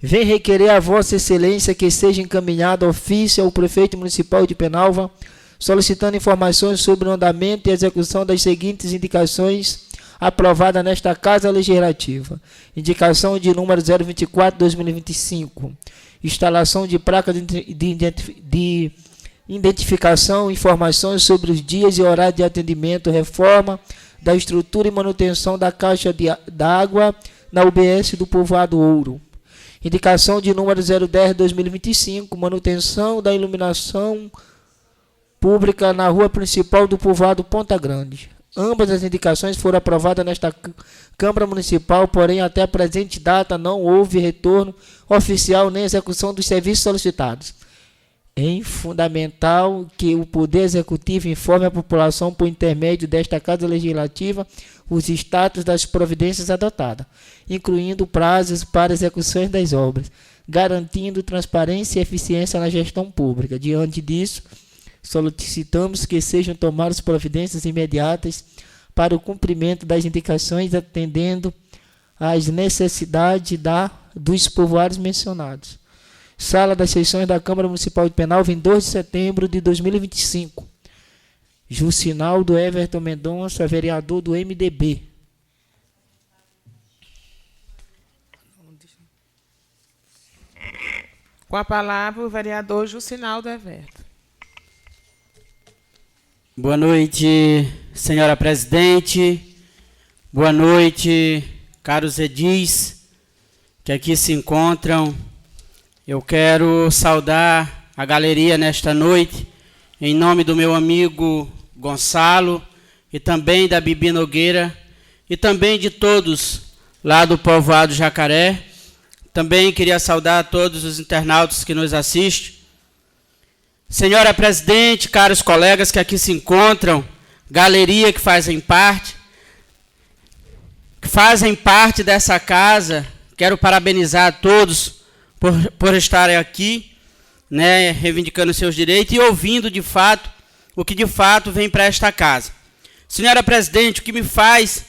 Vem requerer a Vossa Excelência que seja encaminhado ofício ao Prefeito Municipal de Penalva, solicitando informações sobre o andamento e execução das seguintes indicações aprovadas nesta Casa Legislativa. Indicação de número 024/2025. Instalação de placa de identificação, informações sobre os dias e horários de atendimento, reforma da estrutura e manutenção da caixa d'água na UBS do Povoado Ouro. Indicação de número 010/2025, manutenção da iluminação pública na rua principal do Povoado Ponta Grande. Ambas as indicações foram aprovadas nesta Câmara Municipal, porém, até a presente data, não houve retorno oficial nem execução dos serviços solicitados. É fundamental que o Poder Executivo informe a população, por intermédio desta Casa Legislativa, os status das providências adotadas, incluindo prazos para execuções das obras, garantindo transparência e eficiência na gestão pública. Diante disso, solicitamos que sejam tomadas providências imediatas para o cumprimento das indicações, atendendo às necessidades dos povoados mencionados. Sala das sessões da Câmara Municipal de Penalva, em 2 de setembro de 2025. Jucinaldo Everton Mendonça, vereador do MDB. Com a palavra, o vereador Jucinaldo Everton. Boa noite, senhora presidente. Boa noite, caros edis que aqui se encontram. Eu quero saudar a galeria nesta noite, em nome do meu amigo Gonçalo, e também da Bibi Nogueira, e também de todos lá do povoado Jacaré. Também queria saudar a todos os internautas que nos assistem. Senhora presidente, caros colegas que aqui se encontram, galeria que fazem parte dessa casa, quero parabenizar a todos por estarem aqui, né, reivindicando seus direitos e ouvindo de fato o que de fato vem para esta casa. Senhora presidente, o que me faz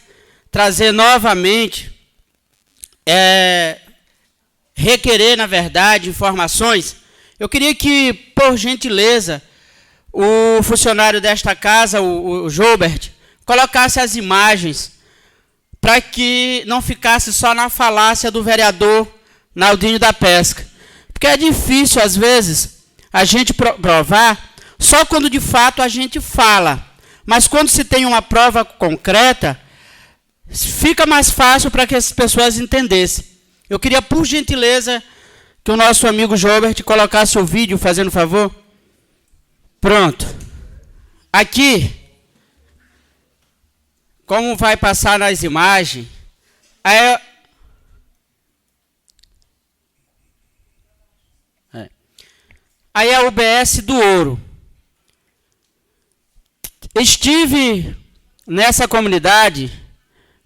trazer novamente requerer, na verdade, informações. Eu queria que, por gentileza, o funcionário desta casa, o Joubert, colocasse as imagens para que não ficasse só na falácia do vereador Naldinho da Pesca. Porque é difícil, às vezes, a gente provar só quando de fato a gente fala. Mas quando se tem uma prova concreta, fica mais fácil para que as pessoas entendessem. Eu queria, por gentileza, que o nosso amigo Joubert colocasse o vídeo, fazendo favor. Pronto. Aqui, como vai passar nas imagens, aí é a UBS do Ouro. Estive nessa comunidade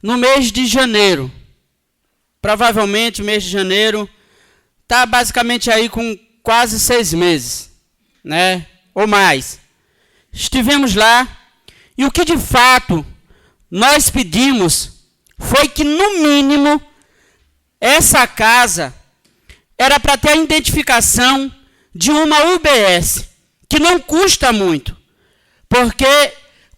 no mês de janeiro. Provavelmente o mês de janeiro está basicamente aí com quase 6 meses, né? Ou mais. Estivemos lá e o que de fato nós pedimos foi que, no mínimo, essa casa era para ter a identificação de uma UBS, que não custa muito, porque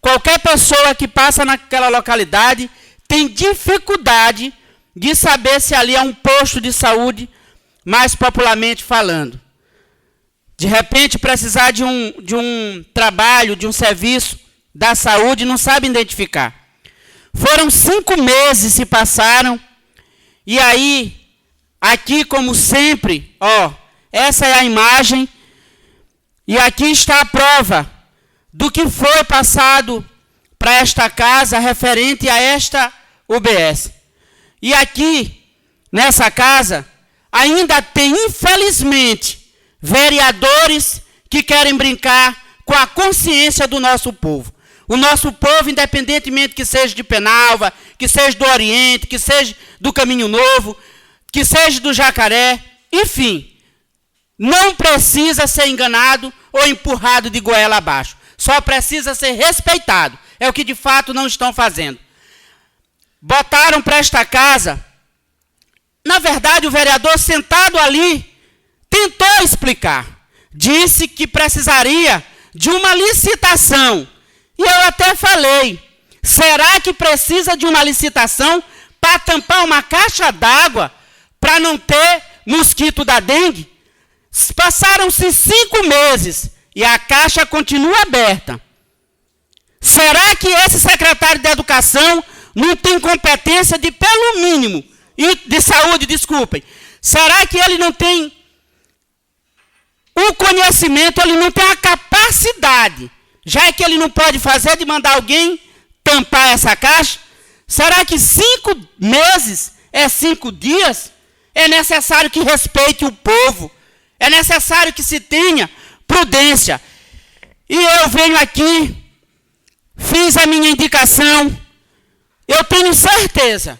qualquer pessoa que passa naquela localidade tem dificuldade de saber se ali é um posto de saúde, mais popularmente falando. De repente, precisar de um trabalho, de um serviço da saúde, não sabe identificar. Foram 5 meses se passaram, e aí, aqui como sempre, ó, essa é a imagem, e aqui está a prova do que foi passado para esta casa referente a esta UBS. E aqui, nessa casa, ainda tem, infelizmente, vereadores que querem brincar com a consciência do nosso povo. O nosso povo, independentemente que seja de Penalva, que seja do Oriente, que seja do Caminho Novo, que seja do Jacaré, enfim, não precisa ser enganado ou empurrado de goela abaixo. Só precisa ser respeitado. É o que de fato não estão fazendo. Botaram para esta casa. Na verdade, o vereador sentado ali tentou explicar. Disse que precisaria de uma licitação. E eu até falei, será que precisa de uma licitação para tampar uma caixa d'água para não ter mosquito da dengue? Passaram-se 5 meses e a caixa continua aberta. Será que esse secretário de Educação não tem competência de, pelo mínimo, e de saúde, desculpem, será que ele não tem o conhecimento, ele não tem a capacidade, já que ele não pode fazer, de mandar alguém tampar essa caixa? Será que 5 meses é 5 dias? É necessário que respeite o povo. É necessário que se tenha prudência. E eu venho aqui, fiz a minha indicação. Eu tenho certeza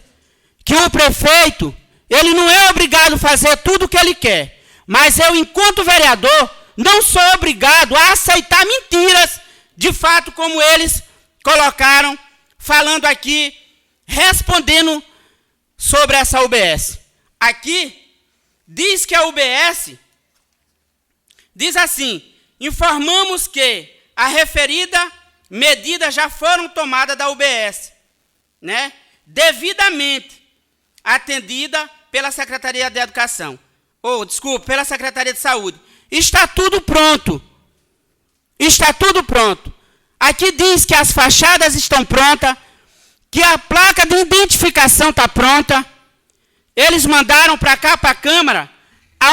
que o prefeito, ele não é obrigado a fazer tudo o que ele quer. Mas eu, enquanto vereador, não sou obrigado a aceitar mentiras, de fato, como eles colocaram, falando aqui, respondendo sobre essa UBS. Aqui, diz que a UBS, diz assim, informamos que a referida medida já foram tomadas da UBS, né, devidamente atendida pela Secretaria de Educação, pela Secretaria de Saúde. Está tudo pronto. Está tudo pronto. Aqui diz que as fachadas estão prontas, que a placa de identificação está pronta. Eles mandaram para cá, para a Câmara,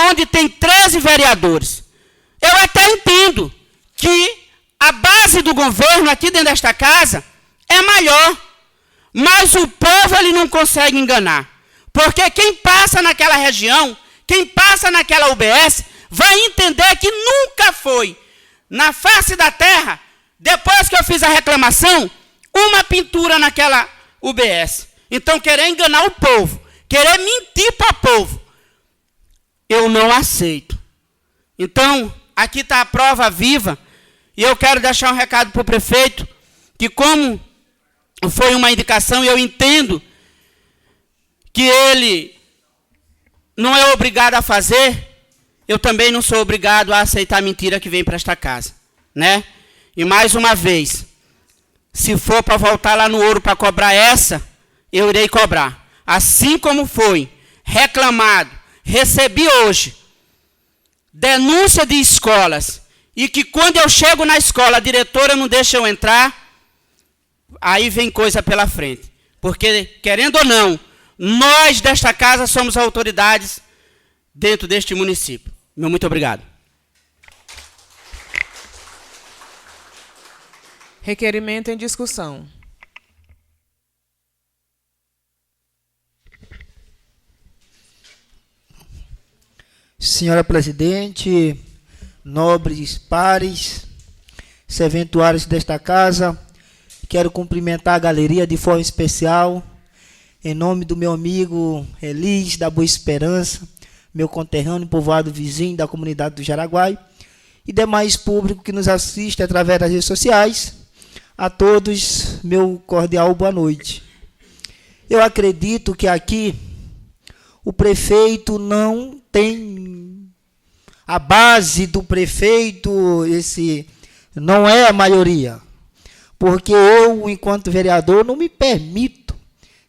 onde tem 13 vereadores. Eu até entendo que a base do governo aqui dentro desta casa é maior, mas o povo ele não consegue enganar. Porque quem passa naquela região, quem passa naquela UBS, vai entender que nunca foi, na face da terra, depois que eu fiz a reclamação, uma pintura naquela UBS. Então, querer enganar o povo, querer mentir para o povo, eu não aceito. Então, aqui está a prova viva, e eu quero deixar um recado para o prefeito, que como foi uma indicação, e eu entendo que ele não é obrigado a fazer, eu também não sou obrigado a aceitar a mentira que vem para esta casa, né? E mais uma vez, se for para voltar lá no ouro para cobrar essa, eu irei cobrar. Assim como foi reclamado, recebi hoje denúncia de escolas, e que quando eu chego na escola, a diretora não deixa eu entrar, aí vem coisa pela frente. Porque, querendo ou não, nós desta casa somos autoridades dentro deste município. Meu muito obrigado. Requerimento em discussão. Senhora presidente, nobres pares, serventuários desta casa, quero cumprimentar a galeria de forma especial, em nome do meu amigo Elis, da Boa Esperança, meu conterrâneo, povoado vizinho da comunidade do Jaraguai, e demais público que nos assiste através das redes sociais. A todos, meu cordial boa noite. Eu acredito que aqui o prefeito não tem a base do prefeito, esse não é a maioria, porque eu, enquanto vereador, não me permito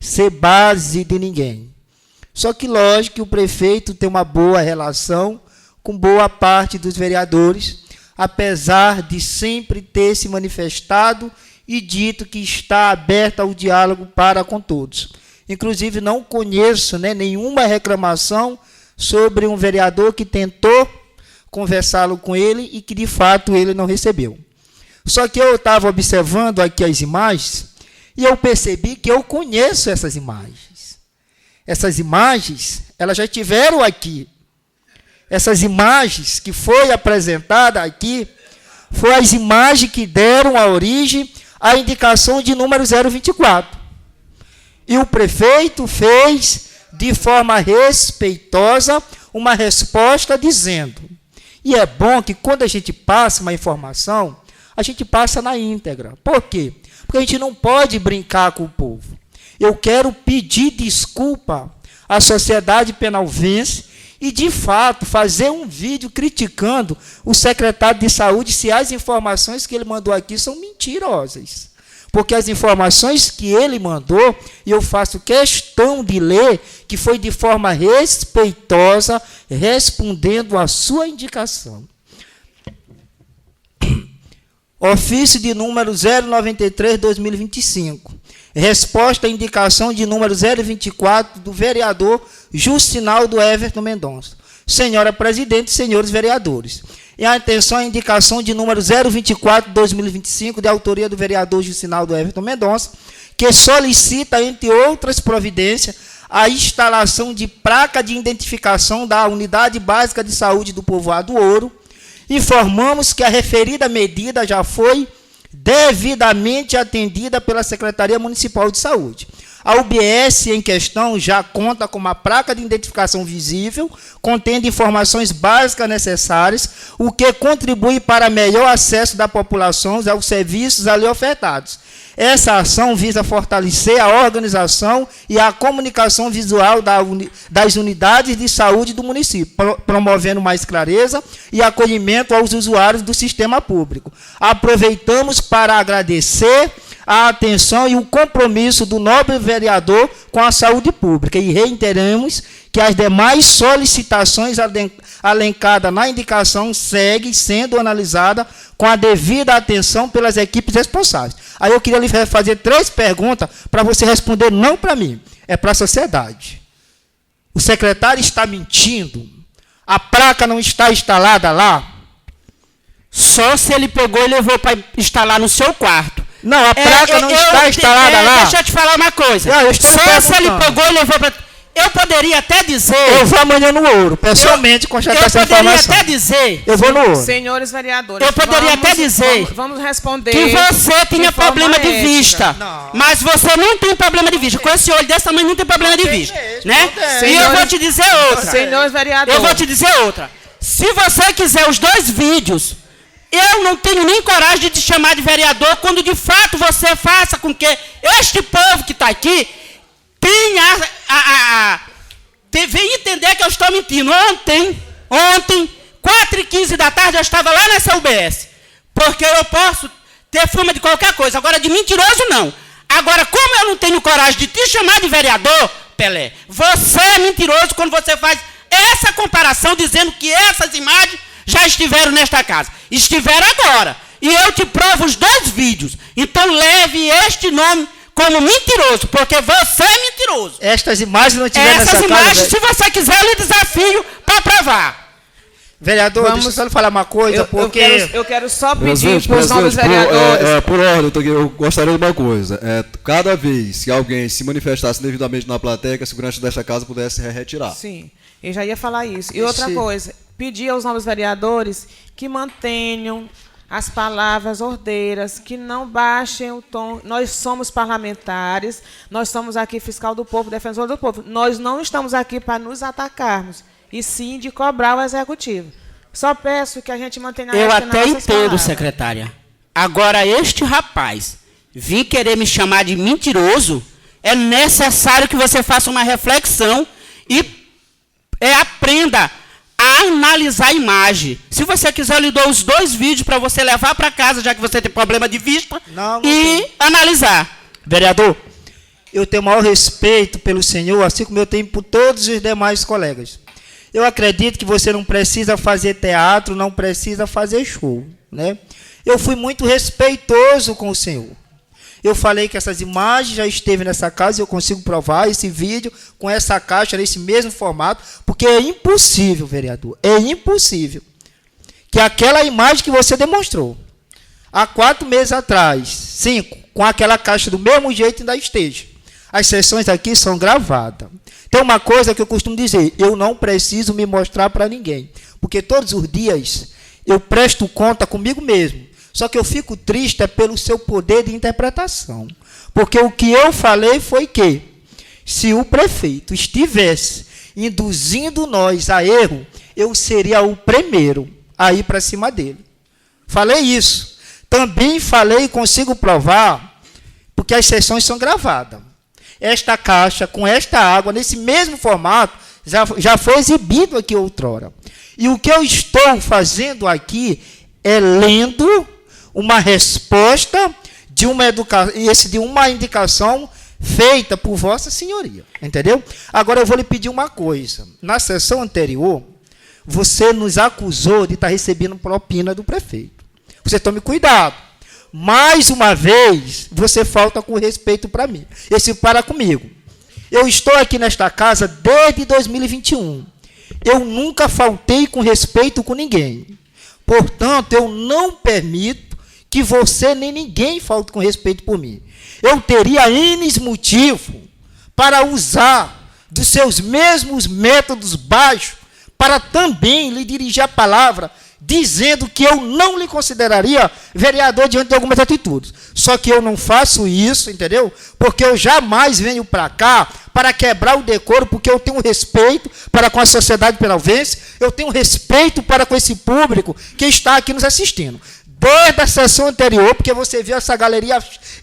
ser base de ninguém. Só que, lógico, que o prefeito tem uma boa relação com boa parte dos vereadores, apesar de sempre ter se manifestado e dito que está aberto ao diálogo para com todos. Inclusive, não conheço, né, nenhuma reclamação sobre um vereador que tentou conversá-lo com ele e que, de fato, ele não recebeu. Só que eu estava observando aqui as imagens e eu percebi que eu conheço essas imagens. Essas imagens, elas já estiveram aqui. Essas imagens que foi apresentada aqui, foram as imagens que deram a origem à indicação de número 024. E o prefeito fez, de forma respeitosa, uma resposta dizendo, e é bom que quando a gente passa uma informação, a gente passa na íntegra. Por quê? Porque a gente não pode brincar com o povo. Eu quero pedir desculpa à sociedade penalvense e, de fato, fazer um vídeo criticando o secretário de saúde se as informações que ele mandou aqui são mentirosas. Porque as informações que ele mandou, e eu faço questão de ler, que foi de forma respeitosa, respondendo à sua indicação. Ofício de número 093/2025. Resposta à indicação de número 024 do vereador Justinaldo Everton Mendonça. senhora presidente, senhores vereadores. Em atenção à indicação de número 024/2025, de autoria do vereador Jusinaldo Everton Mendonça, que solicita, entre outras providências, a instalação de placa de identificação da Unidade Básica de Saúde do Povoado Ouro. Informamos que a referida medida já foi devidamente atendida pela Secretaria Municipal de Saúde. A UBS em questão já conta com uma placa de identificação visível, contendo informações básicas necessárias, o que contribui para melhor acesso da população aos serviços ali ofertados. Essa ação visa fortalecer a organização e a comunicação visual das unidades de saúde do município, promovendo mais clareza e acolhimento aos usuários do sistema público. Aproveitamos para agradecer a atenção e o compromisso do nobre vereador com a saúde pública e reiteramos que as demais solicitações alencadas na indicação seguem sendo analisadas com a devida atenção pelas equipes responsáveis. Aí eu queria lhe fazer 3 perguntas para você responder não para mim, é para a sociedade. O secretário está mentindo? A placa não está instalada lá? Só se ele pegou e levou para instalar no seu quarto. Não, a placa não está instalada lá. Deixa eu te falar uma coisa. Só se ele pegou e levou para... Eu poderia até dizer... Eu vou amanhã no Ouro, pessoalmente, constatar essa informação. Eu poderia até dizer... Eu vou no Ouro. Senhores vereadores, eu poderia até dizer... Vamos responder... Que você tinha problema de vista. Não. Mas você não tem problema de vista. Com esse olho desse tamanho não tem problema de vista. Né? Tem. E eu vou te dizer outra. Senhores vereadores... Eu vou te dizer outra. Se você quiser os 2 vídeos... Eu não tenho nem coragem de te chamar de vereador quando de fato você faça com que este povo que está aqui tenha venha entender que eu estou mentindo. Ontem, 4h15 da tarde, eu estava lá nessa UBS. Porque eu posso ter fama de qualquer coisa. Agora, de mentiroso, não. Agora, como eu não tenho coragem de te chamar de vereador, Pelé, você é mentiroso quando você faz essa comparação dizendo que essas imagens já estiveram nesta casa. Estiveram agora. E eu te provo os 2 vídeos. Então leve este nome como mentiroso, porque você é mentiroso. Estas imagens não tiveram nessa casa. Essas imagens, se você quiser, eu lhe desafio para provar. Vereador, deixa eu só lhe falar uma coisa, porque... Eu quero só pedir para os novos vereadores... Por ordem, eu gostaria de uma coisa. Cada vez que alguém se manifestasse devidamente na plateia, que a segurança desta casa pudesse retirar. Sim, eu já ia falar isso. E outra coisa, pedir aos novos vereadores que mantenham as palavras ordeiras, que não baixem o tom. Nós somos parlamentares, nós somos aqui fiscal do povo, defensor do povo. Nós não estamos aqui para nos atacarmos, e sim de cobrar o executivo. Só peço que a gente mantenha... Eu até entendo, secretária. Agora, este rapaz vir querer me chamar de mentiroso, é necessário que você faça uma reflexão e aprenda a analisar a imagem. Se você quiser, eu lhe dou os 2 vídeos para você levar para casa, já que você tem problema de vista, e analisar. Vereador, eu tenho o maior respeito pelo senhor, assim como eu tenho por todos os demais colegas. Eu acredito que você não precisa fazer teatro, não precisa fazer show, né? Eu fui muito respeitoso com o senhor. Eu falei que essas imagens já esteve nessa casa e eu consigo provar esse vídeo com essa caixa nesse mesmo formato, porque é impossível, vereador, é impossível que aquela imagem que você demonstrou há 4 meses atrás, 5, com aquela caixa do mesmo jeito ainda esteja. As sessões aqui são gravadas. Tem uma coisa que eu costumo dizer, eu não preciso me mostrar para ninguém, porque todos os dias eu presto conta comigo mesmo. Só que eu fico triste pelo seu poder de interpretação. Porque o que eu falei foi que, se o prefeito estivesse induzindo nós a erro, eu seria o primeiro a ir para cima dele. Falei isso. Também falei e consigo provar, porque as sessões são gravadas. Esta caixa, com esta água, nesse mesmo formato, já foi exibido aqui outrora. E o que eu estou fazendo aqui é lendo uma resposta de uma indicação feita por Vossa Senhoria. Entendeu? Agora eu vou lhe pedir uma coisa. Na sessão anterior, você nos acusou de estar recebendo propina do prefeito. Você tome cuidado. Mais uma vez, você falta com respeito para mim. Esse para comigo. Eu estou aqui nesta casa desde 2021. eu nunca faltei com respeito com ninguém. Portanto, eu não permito que você nem ninguém falte com respeito por mim. Eu teria N motivo para usar dos seus mesmos métodos baixos para também lhe dirigir a palavra, dizendo que eu não lhe consideraria vereador diante de algumas atitudes. Só que eu não faço isso, entendeu? Porque eu jamais venho para cá para quebrar o decoro, porque eu tenho respeito para com a sociedade penalense, eu tenho respeito para com esse público que está aqui nos assistindo. Desde a sessão anterior, porque você viu essa galeria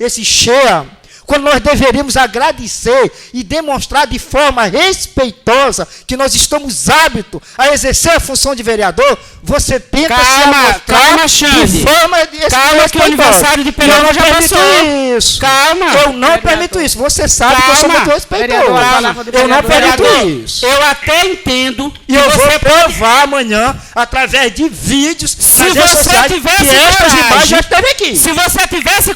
cheia, quando nós deveríamos agradecer e demonstrar de forma respeitosa que nós estamos aptos a exercer a função de vereador, você tenta se amostrar Xande. de forma Calma, que o aniversário de Penal já passou. Isso. Calma. Eu não permito isso. Você sabe que eu sou muito respeitoso. Eu não permito isso. Eu até entendo. E eu vou provar amanhã, através de vídeos, se nas redes você sociais, tivesse que estas coragem, imagens já esteve aqui. Se você tivesse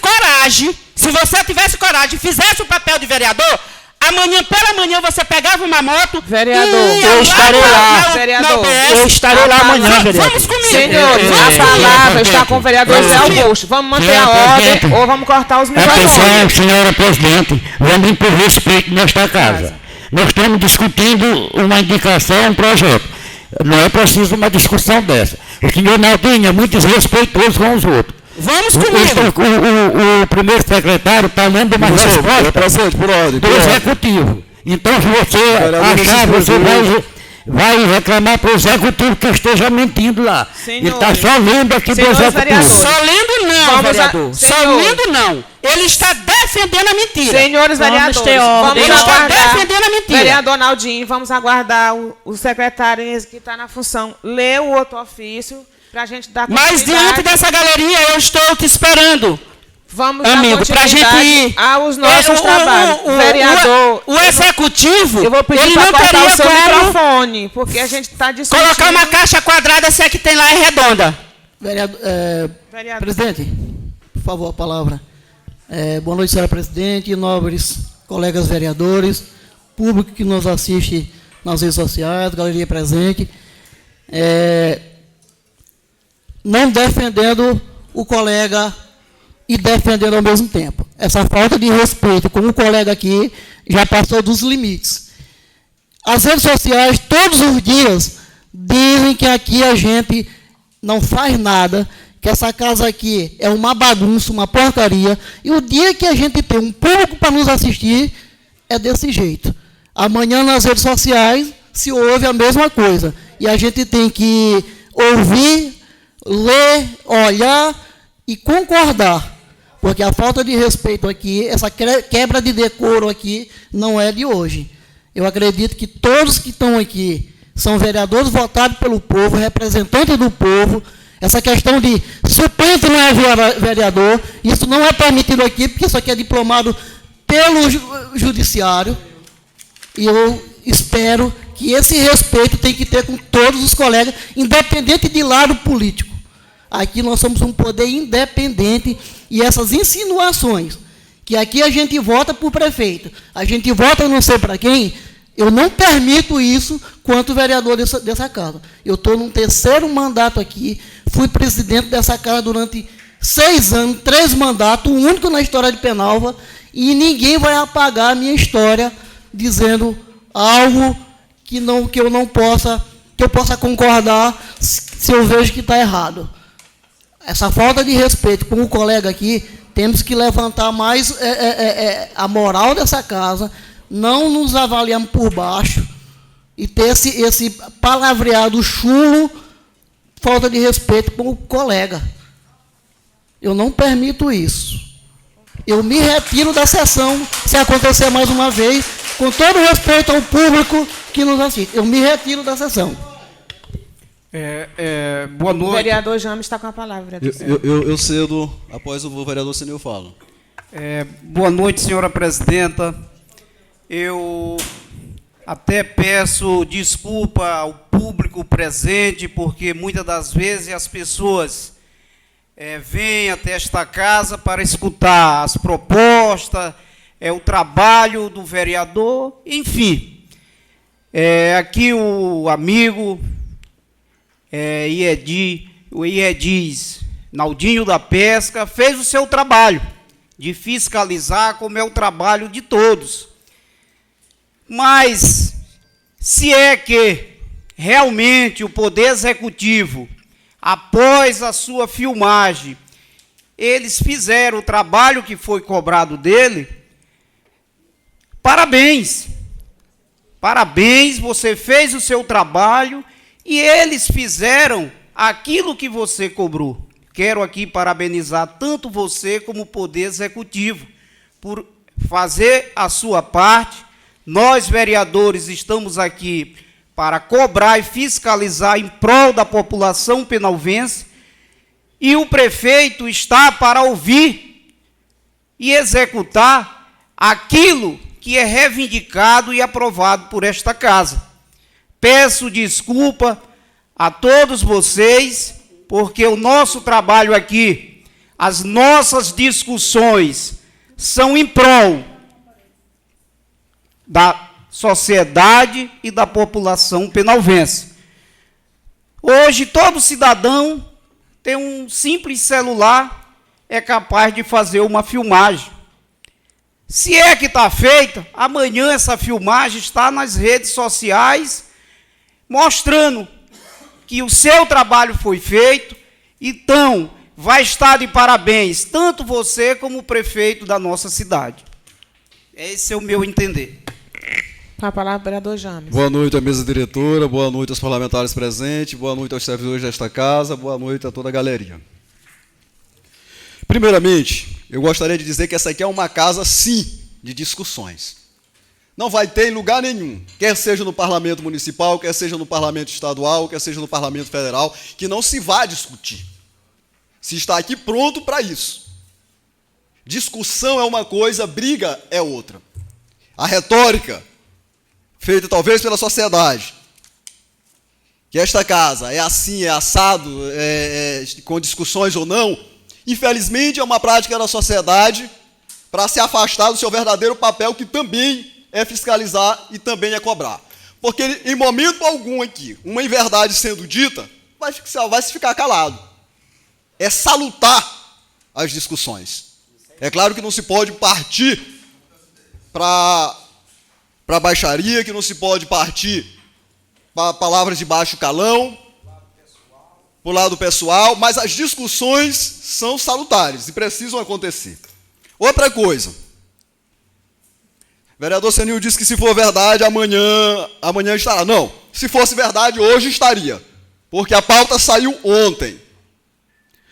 coragem, fizesse o papel de vereador, amanhã pela manhã você pegava uma moto. Vereador, e ia eu estarei lá. Vereador, Eu estarei lá amanhã, vereador. Vamos comigo. Senhores, a palavra está com o vereador Zé Augusto. Vamos manter a ordem ou vamos cortar os microfones? Atenção, senhora presidente, vamos impor respeito nesta casa. Nós estamos discutindo uma indicação, um projeto. Não é preciso uma discussão dessa. O senhor Naldinho é muito desrespeitoso com os outros. Vamos comigo. O primeiro secretário está lendo uma resposta do executivo. Então, se você achar, você vai reclamar para o executivo que esteja mentindo lá. Ele está só lendo aqui do executivo. Só lendo não, vereador. Só lendo não. Ele está defendendo a mentira. Senhores vereadores, Ele está defendendo a mentira. Vereador Naldinho, vamos aguardar o secretário que está na função ler o outro ofício para a gente dar continuidade. Mas diante dessa galeria eu estou te esperando. Vamos amigo, dar para a gente ir aos nossos trabalhos. Vereador, o executivo, eu vou pedir ele para não cortar teria o seu como microfone, porque a gente está discutindo. colocar uma caixa quadrada, se é que tem lá é redonda. Vereador, Vereador. presidente, por favor, a palavra. Boa noite, senhora presidente, nobres colegas vereadores, público que nos assiste nas redes sociais, galeria presente. Não defendendo o colega e defendendo ao mesmo tempo. Essa falta de respeito com o colega aqui já passou dos limites. As redes sociais, todos os dias, dizem que aqui a gente não faz nada, que essa casa aqui é uma bagunça, uma porcaria, e o dia que a gente tem um público para nos assistir, é desse jeito. Amanhã, nas redes sociais, se ouve a mesma coisa. E a gente tem que ouvir, ler, olhar e concordar. Porque a falta de respeito aqui, essa quebra de decoro aqui, não é de hoje. Eu acredito que todos que estão aqui são vereadores votados pelo povo, representantes do povo. Essa questão de suplente não é vereador, isso não é permitido aqui, porque isso aqui é diplomado pelo judiciário. E eu espero que esse respeito tem que ter com todos os colegas, independente de lado político. Aqui nós somos um poder independente e essas insinuações, que aqui a gente vota por prefeito, a gente vota não sei para quem, eu não permito isso quanto vereador dessa casa. Eu estou num terceiro mandato aqui, fui presidente dessa casa durante 6 anos, 3 mandatos, o único na história de Penalva, e ninguém vai apagar a minha história dizendo algo que eu possa concordar se eu vejo que está errado. Essa falta de respeito com o colega aqui, temos que levantar mais a moral dessa casa, não nos avaliarmos por baixo e ter esse palavreado chulo, falta de respeito com o colega. Eu não permito isso. Eu me retiro da sessão, se acontecer mais uma vez, com todo respeito ao público que nos assiste. Eu me retiro da sessão. Boa noite. O vereador James está com a palavra. Eu cedo, após o vereador Senil fala. Boa noite, senhora presidenta. Eu até peço desculpa ao público presente, porque muitas das vezes as pessoas vêm até esta casa para escutar as propostas, o trabalho do vereador, enfim. Aqui o amigo o IEDIS Naldinho da Pesca fez o seu trabalho de fiscalizar, como é o trabalho de todos. Mas, se é que realmente o Poder Executivo, após a sua filmagem, eles fizeram o trabalho que foi cobrado dele, parabéns. Parabéns, você fez o seu trabalho e eles fizeram aquilo que você cobrou. Quero aqui parabenizar tanto você como o Poder Executivo por fazer a sua parte. Nós, vereadores, estamos aqui para cobrar e fiscalizar em prol da população penalvense, e o prefeito está para ouvir e executar aquilo que é reivindicado e aprovado por esta casa. Peço desculpa a todos vocês, porque o nosso trabalho aqui, as nossas discussões são em prol da sociedade e da população penalvense. Hoje, todo cidadão tem um simples celular, é capaz de fazer uma filmagem. Se é que está feita, amanhã essa filmagem está nas redes sociais, mostrando que o seu trabalho foi feito. Então, vai estar de parabéns, tanto você como o prefeito da nossa cidade. Esse é o meu entender. Com a palavra, vereador James. Boa noite à mesa diretora, boa noite aos parlamentares presentes, boa noite aos servidores desta casa, boa noite a toda a galeria. Primeiramente, eu gostaria de dizer que essa aqui é uma casa, sim, de discussões. Não vai ter em lugar nenhum, quer seja no parlamento municipal, quer seja no parlamento estadual, quer seja no parlamento federal, que não se vá discutir. Se está aqui pronto para isso. Discussão é uma coisa, briga é outra. A retórica, feita talvez pela sociedade, que esta casa é assim, é assado, com discussões ou não, infelizmente é uma prática da sociedade para se afastar do seu verdadeiro papel, que também é fiscalizar e também é cobrar. Porque em momento algum aqui, uma inverdade sendo dita, vai se ficar calado. É salutar as discussões. É claro que não se pode partir para baixaria, que não se pode partir para palavras de baixo calão, para o lado pessoal, mas as discussões são salutares e precisam acontecer. Outra coisa, o vereador Senil disse que se for verdade, amanhã estará. Não, se fosse verdade, hoje estaria, porque a pauta saiu ontem.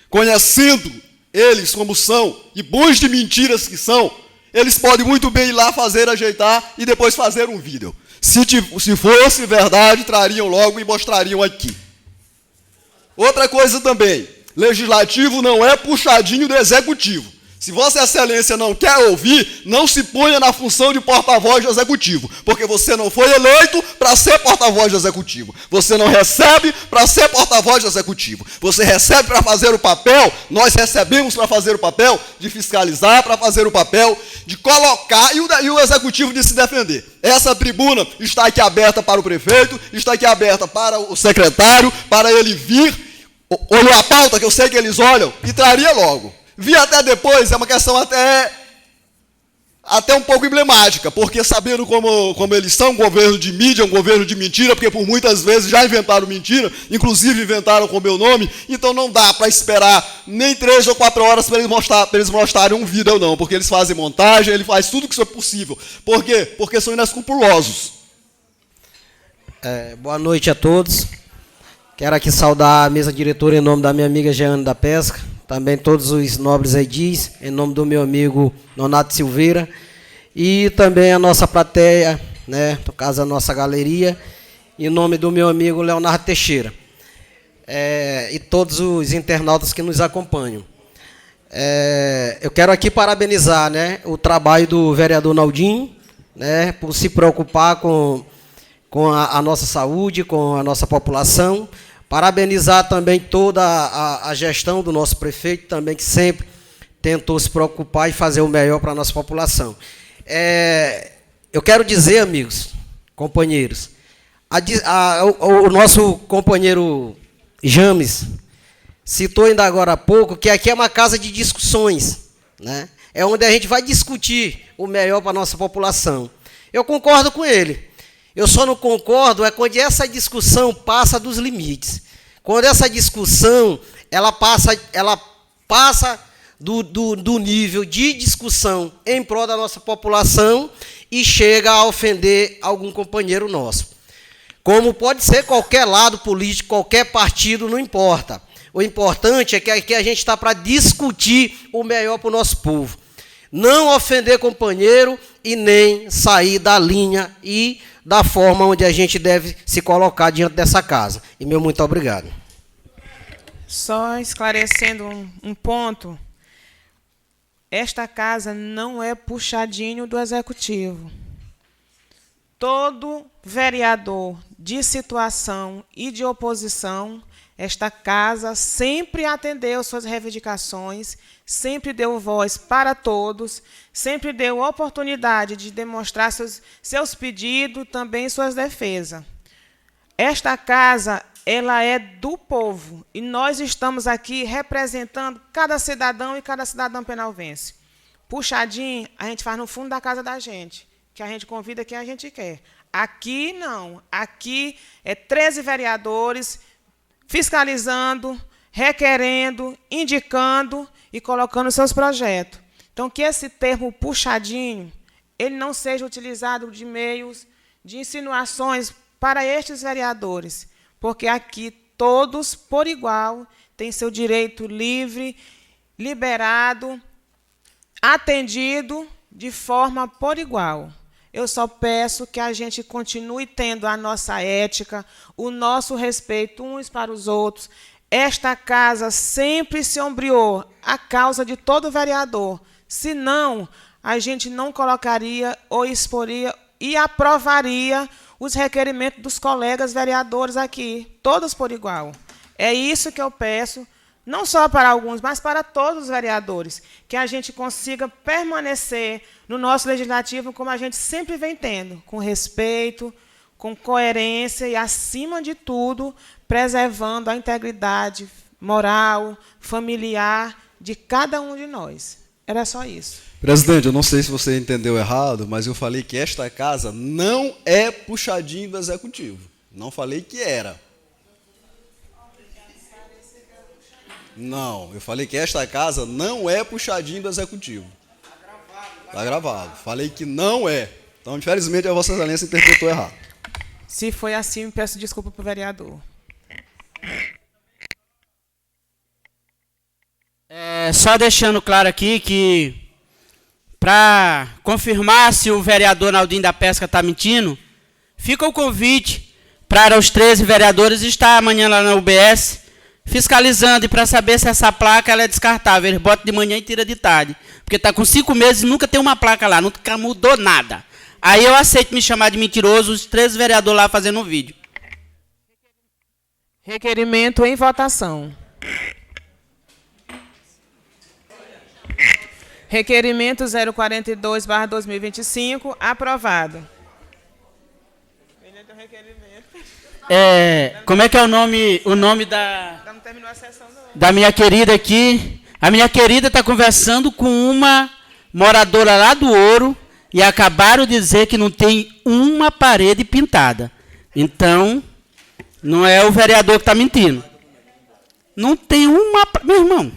Conhecendo eles como são, e bons de mentiras que são, eles podem muito bem ir lá fazer, ajeitar e depois fazer um vídeo. Se fosse verdade, trariam logo e mostrariam aqui. Outra coisa também, legislativo não é puxadinho do executivo. Se Vossa Excelência não quer ouvir, não se ponha na função de porta-voz do executivo, porque você não foi eleito para ser porta-voz do executivo. Você não recebe para ser porta-voz do executivo. Você recebe para fazer o papel, nós recebemos para fazer o papel de fiscalizar, para fazer o papel de colocar e o executivo de se defender. Essa tribuna está aqui aberta para o prefeito, está aqui aberta para o secretário, para ele vir, olhou a pauta, que eu sei que eles olham, e traria logo. Vi até depois, é uma questão até um pouco emblemática, porque sabendo como eles são, um governo de mídia, um governo de mentira, porque por muitas vezes já inventaram mentira, inclusive inventaram com o meu nome, então não dá para esperar nem 3 ou 4 horas para eles mostrarem um vídeo, não, porque eles fazem montagem, ele faz tudo que isso é possível. Por quê? Porque são inescrupulosos. Boa noite a todos. Quero aqui saudar a mesa diretora em nome da minha amiga Jeane da Pesca, também todos os nobres edis, em nome do meu amigo Nonato Silveira, e também a nossa plateia, né, no caso a nossa galeria, em nome do meu amigo Leonardo Teixeira, e todos os internautas que nos acompanham. Eu quero aqui parabenizar, né, o trabalho do vereador Naldinho, né, por se preocupar com a nossa saúde, com a nossa população. Parabenizar também toda a gestão do nosso prefeito, também que sempre tentou se preocupar e fazer o melhor para a nossa população. Eu quero dizer, amigos, companheiros, O nosso companheiro James citou ainda agora há pouco que aqui é uma casa de discussões, né? É onde a gente vai discutir o melhor para a nossa população. Eu concordo com ele. Eu só não concordo quando essa discussão passa dos limites. Quando essa discussão ela passa do nível de discussão em prol da nossa população e chega a ofender algum companheiro nosso. Como pode ser qualquer lado político, qualquer partido, não importa. O importante é que aqui a gente está para discutir o melhor para o nosso povo. Não ofender companheiro e nem sair da linha e da forma onde a gente deve se colocar diante dessa casa. E meu muito obrigado. Só esclarecendo um ponto. Esta casa não é puxadinho do executivo. Todo vereador de situação e de oposição, esta casa sempre atendeu suas reivindicações, sempre deu voz para todos, sempre deu oportunidade de demonstrar seus pedidos, também suas defesas. Esta casa, ela é do povo, e nós estamos aqui representando cada cidadão e cada cidadão penalvense. Puxadinho, a gente faz no fundo da casa da gente, que a gente convida quem a gente quer. Aqui, não. Aqui é 13 vereadores fiscalizando, requerendo, indicando e colocando seus projetos. Então, que esse termo puxadinho, ele não seja utilizado de meios de insinuações para estes vereadores, porque aqui todos, por igual, têm seu direito livre, liberado, atendido de forma por igual. Eu só peço que a gente continue tendo a nossa ética, o nosso respeito uns para os outros. Esta casa sempre se ombreou à causa de todo vereador. Senão, a gente não colocaria ou exporia e aprovaria os requerimentos dos colegas vereadores aqui, todos por igual. É isso que eu peço, não só para alguns, mas para todos os vereadores, que a gente consiga permanecer no nosso legislativo como a gente sempre vem tendo, com respeito, com coerência e, acima de tudo, preservando a integridade moral, familiar de cada um de nós. Era só isso. Presidente, eu não sei se você entendeu errado, mas eu falei que esta casa não é puxadinho do executivo. Não falei que era. Não, eu falei que esta casa não é puxadinho do executivo. Está gravado. Falei que não é. Então, infelizmente, a Vossa Excelência interpretou errado. Se foi assim, peço desculpa para o vereador. Só deixando claro aqui que, para confirmar se o vereador Naldinho da Pesca está mentindo, fica o convite para os 13 vereadores estar amanhã lá na UBS, fiscalizando, e para saber se essa placa ela é descartável. Eles botam de manhã e tiram de tarde. Porque está com 5 meses e nunca tem uma placa lá, nunca mudou nada. Aí eu aceito me chamar de mentiroso, os 13 vereadores lá fazendo um vídeo. Requerimento em votação. Requerimento 042/2025, aprovado. Como é que é o nome da minha querida aqui? A minha querida está conversando com uma moradora lá do Ouro e acabaram de dizer que não tem uma parede pintada. Então, não é o vereador que está mentindo. Não tem uma... Meu irmão.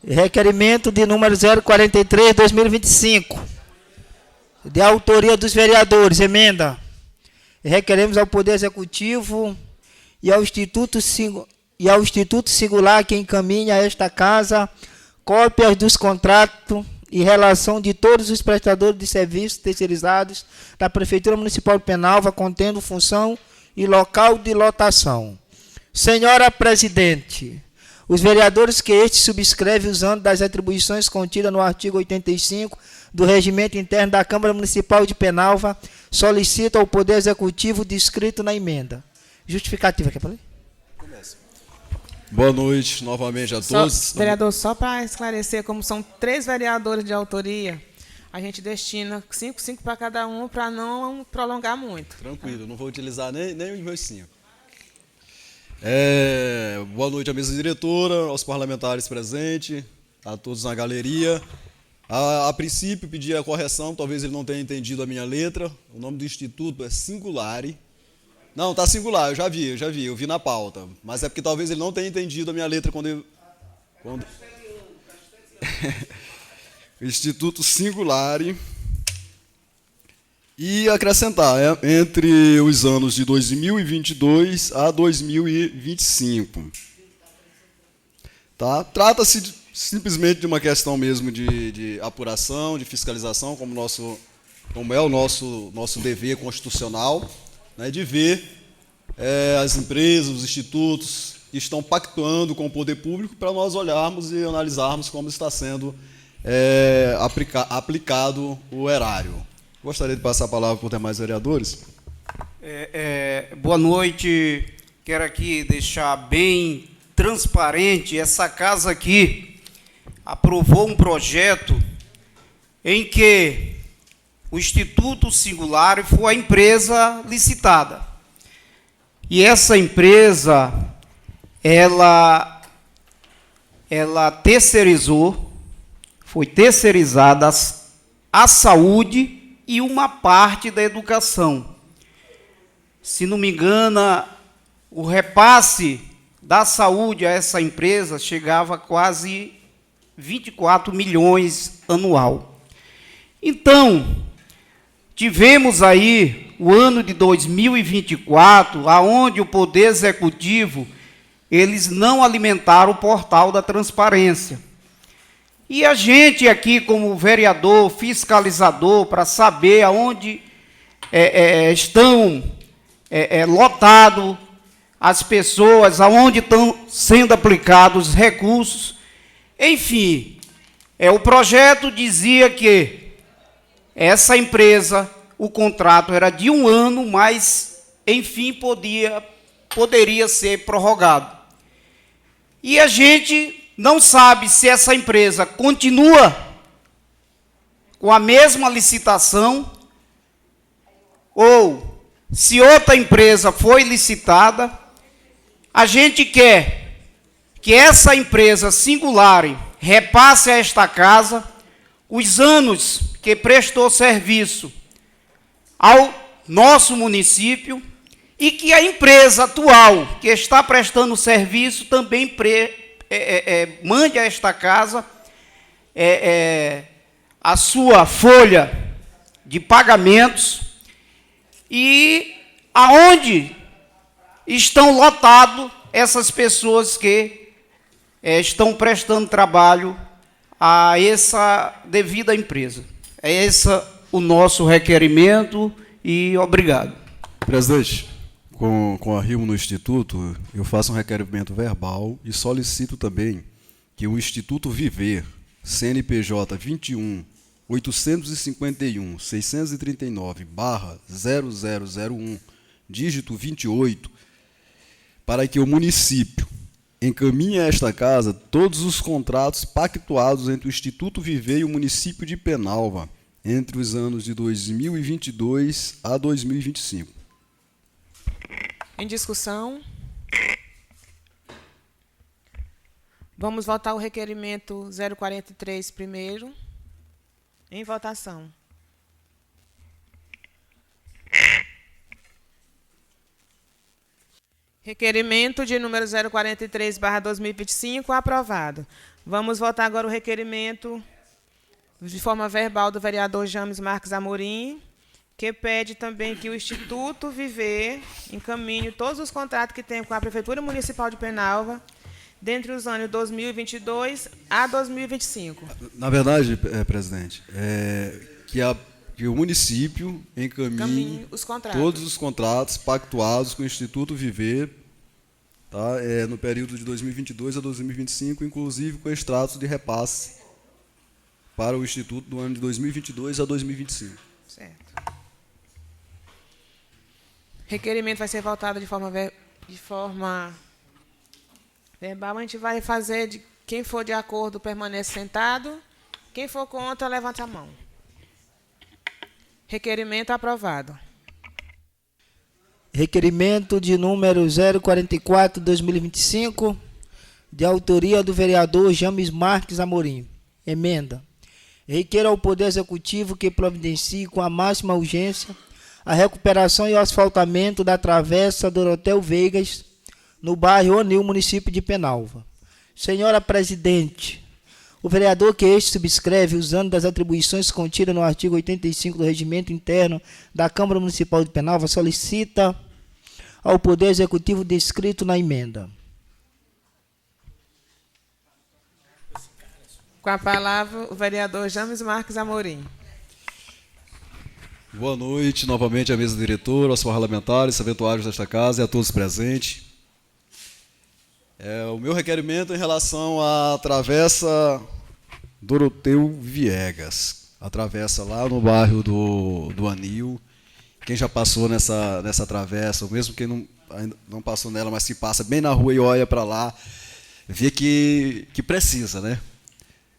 Requerimento de número 043/2025. De autoria dos vereadores. Emenda. Requeremos ao Poder Executivo e ao Instituto Singular que encaminhe a esta casa cópias dos contratos e relação de todos os prestadores de serviços terceirizados da Prefeitura Municipal de Penalva, contendo função e local de lotação. Senhora Presidente, os vereadores que este subscreve usando das atribuições contidas no artigo 85 do Regimento Interno da Câmara Municipal de Penalva solicitam ao Poder Executivo descrito na emenda. Justificativa, quer falar? Boa noite novamente a todos. Vereador, só para esclarecer, como são 3 vereadores de autoria, a gente destina 5 para cada um, para não prolongar muito. Tranquilo, não vou utilizar nem os meus 5. Boa noite à mesa diretora, aos parlamentares presentes, a todos na galeria. A princípio, pedi a correção, talvez ele não tenha entendido a minha letra. O nome do instituto é Singulare. Não, está singular, eu vi na pauta. Mas é porque talvez ele não tenha entendido a minha letra quando... Instituto Singulare. E acrescentar, entre os anos de 2022 a 2025. Tá? Trata-se simplesmente de uma questão mesmo de apuração, de fiscalização, como é o nosso dever constitucional, né, de ver as empresas, os institutos que estão pactuando com o poder público para nós olharmos e analisarmos como está sendo aplicado o erário. Gostaria de passar a palavra para os demais vereadores. Boa noite. Quero aqui deixar bem transparente, essa casa aqui aprovou um projeto em que o Instituto Singulare foi a empresa licitada. E essa empresa, ela terceirizou, foi terceirizada a saúde e uma parte da educação. Se não me engano, o repasse da saúde a essa empresa chegava a quase 24 milhões anual. Então, tivemos aí o ano de 2024, aonde o Poder Executivo, eles não alimentaram o portal da transparência. E a gente aqui, como vereador, fiscalizador, para saber aonde estão lotados as pessoas, aonde estão sendo aplicados os recursos. Enfim, o projeto dizia que essa empresa, o contrato era de 1 ano, mas, enfim, poderia ser prorrogado. E a gente não sabe se essa empresa continua com a mesma licitação ou se outra empresa foi licitada. A gente quer que essa empresa Singulare repasse a esta casa os anos que prestou serviço ao nosso município e que a empresa atual que está prestando serviço também mande a esta casa a sua folha de pagamentos e aonde estão lotados essas pessoas que estão prestando trabalho a essa devida empresa. É esse o nosso requerimento e obrigado. Presidente, com a RIMO no Instituto, eu faço um requerimento verbal e solicito também que o Instituto Viver, CNPJ 21 851 639/0001, dígito 28, para que o município encaminhe a esta casa todos os contratos pactuados entre o Instituto Viver e o município de Penalva, entre os anos de 2022 a 2025. Em discussão. Vamos votar o requerimento 043 primeiro. Em votação. Requerimento de número 043/2025, aprovado. Vamos votar agora o requerimento de forma verbal do vereador James Marques Amorim, que pede também que o Instituto Viver encaminhe todos os contratos que tem com a Prefeitura Municipal de Penalva, dentre os anos 2022 a 2025. Na verdade, presidente, que o município encaminhe todos os contratos pactuados com o Instituto Viver, tá, no período de 2022 a 2025, inclusive com extratos de repasse para o Instituto do ano de 2022 a 2025. Certo. Requerimento vai ser votado de forma verbal. A gente vai fazer de quem for de acordo permanece sentado. Quem for contra, levanta a mão. Requerimento aprovado. Requerimento de número 044/2025, de autoria do vereador James Marques Amorim. Emenda. Requer ao Poder Executivo que providencie com a máxima urgência a recuperação e o asfaltamento da travessa Dorotel Veigas, no bairro Onil, município de Penalva. Senhora Presidente, o vereador que este subscreve, usando das atribuições contidas no artigo 85 do Regimento Interno da Câmara Municipal de Penalva, solicita ao Poder Executivo descrito na emenda. Com a palavra, o vereador James Marques Amorim. Boa noite, novamente à mesa diretora, aos parlamentares, serventuários desta casa e a todos presentes. O meu requerimento em relação à travessa Doroteu Viegas, a travessa lá no bairro do Anil. Quem já passou nessa travessa, ou mesmo quem ainda não passou nela, mas se passa bem na rua e olha para lá, vê que precisa, né?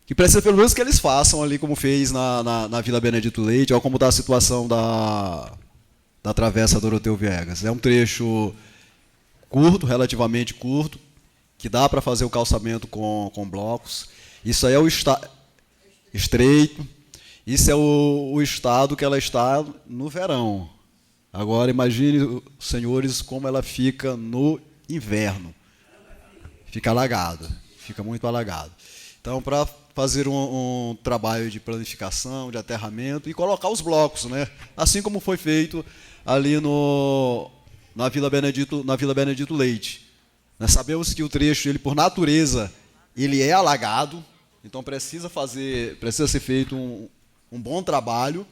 Que precisa pelo menos que eles façam ali como fez na Vila Benedito Leite, ou como está a situação da travessa Doroteu Viegas. É um trecho curto, relativamente curto, que dá para fazer o calçamento com blocos. Isso aí é o estreito, isso é o estado que ela está no verão. Agora imagine, senhores, como ela fica no inverno. Fica alagada, fica muito alagada. Então, para fazer um trabalho de planificação, de aterramento e colocar os blocos, né? Assim como foi feito ali na Vila Benedito Leite. Nós sabemos que o trecho, ele por natureza, ele é alagado, então precisa ser feito um bom trabalho.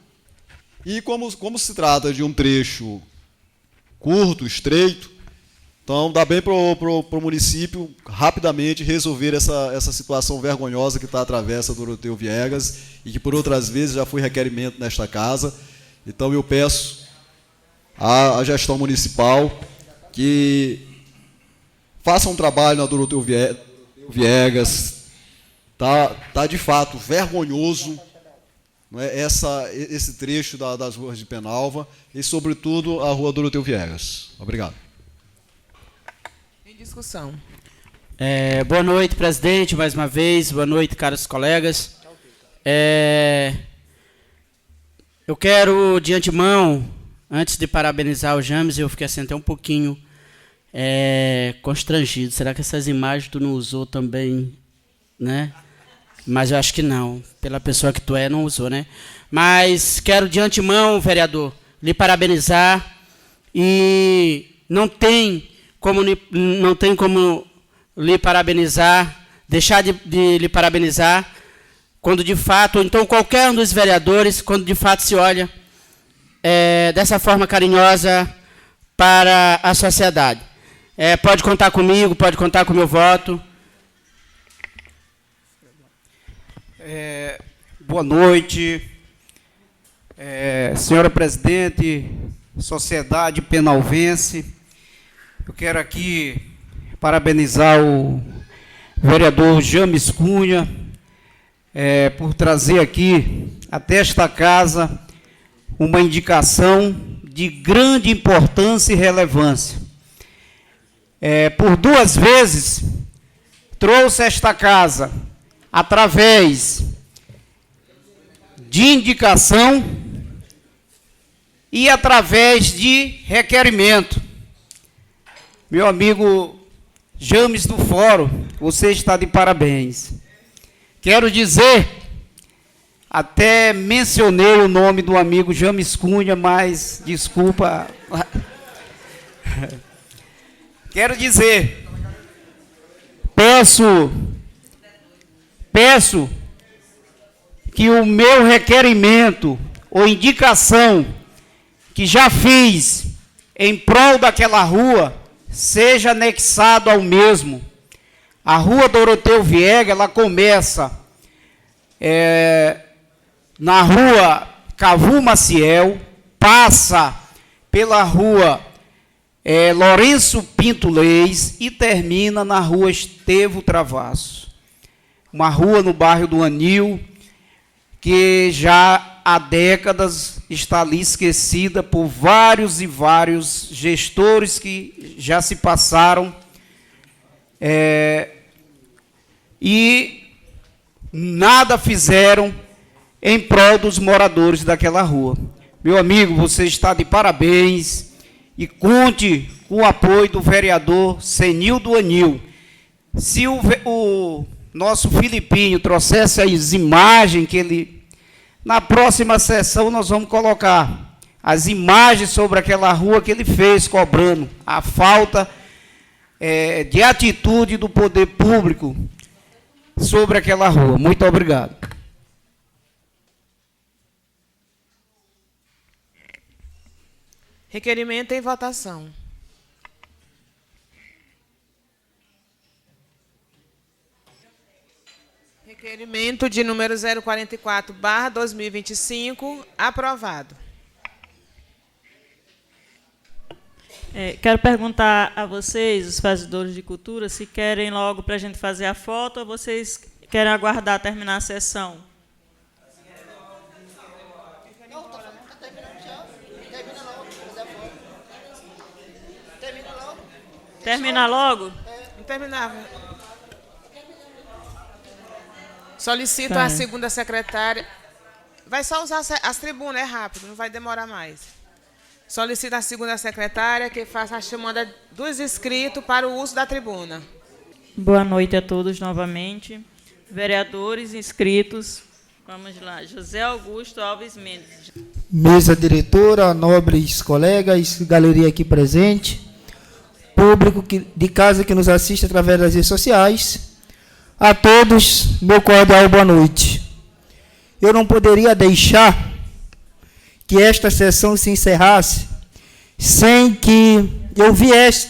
E como se trata de um trecho curto, estreito, então dá bem para o município rapidamente resolver essa situação vergonhosa que está a travessa Doroteu Viegas e que por outras vezes já foi requerimento nesta casa. Então eu peço à gestão municipal que faça um trabalho na Doroteu Viegas. Tá de fato vergonhoso, não é, esse trecho das ruas de Penalva e, sobretudo, a rua Doroteu Viegas. Obrigado. Em discussão. Boa noite, presidente, mais uma vez. Boa noite, caros colegas. Eu quero, de antemão, antes de parabenizar o James, eu fiquei assim até um pouquinho constrangido. Será que essas imagens tu não usou também, né? Mas eu acho que não. Pela pessoa que tu não usou, né? Mas quero, de antemão, vereador, lhe parabenizar. E não tem como lhe parabenizar, deixar de lhe parabenizar, quando de fato, ou então qualquer um dos vereadores, quando de fato se olha dessa forma carinhosa para a sociedade. Pode contar comigo, pode contar com o meu voto. Boa noite, senhora presidente, sociedade penalvense. Eu quero aqui parabenizar o vereador James Cunha por trazer aqui até esta casa uma indicação de grande importância e relevância. Por duas vezes trouxe esta casa através de indicação e através de requerimento. Meu amigo James do Fórum, você está de parabéns. Quero dizer, até mencionei o nome do amigo James Cunha, mas desculpa. Quero dizer, peço que o meu requerimento ou indicação que já fiz em prol daquela rua seja anexado ao mesmo. A rua Doroteu Viegas, ela começa na rua Cavu Maciel, passa pela rua Lourenço Pinto Leis e termina na rua Estevo Travasso. Uma rua no bairro do Anil, que já há décadas está ali esquecida por vários e vários gestores que já se passaram e nada fizeram em prol dos moradores daquela rua. Meu amigo, você está de parabéns e conte com o apoio do vereador Senildo Anil. Se o nosso Filipinho trouxesse as imagens que ele... Na próxima sessão nós vamos colocar as imagens sobre aquela rua que ele fez, cobrando a falta de atitude do poder público sobre aquela rua. Muito obrigado. Requerimento em votação. Requerimento de número 044/2025, aprovado. Quero perguntar a vocês, os fazedores de cultura, se querem logo para a gente fazer a foto ou vocês querem aguardar terminar a sessão. Termina logo? Não terminava. Solicito Tá. a segunda secretária. Vai só usar as tribunas, é rápido, não vai demorar mais. Solicito a segunda secretária que faça a chamada dos inscritos para o uso da tribuna. Boa noite a todos novamente. Vereadores inscritos. Vamos lá. José Augusto Alves Mendes. Mesa diretora, nobres colegas, galeria aqui presente, público de casa que nos assiste através das redes sociais, a todos, meu cordial boa noite. Eu não poderia deixar que esta sessão se encerrasse sem que eu viesse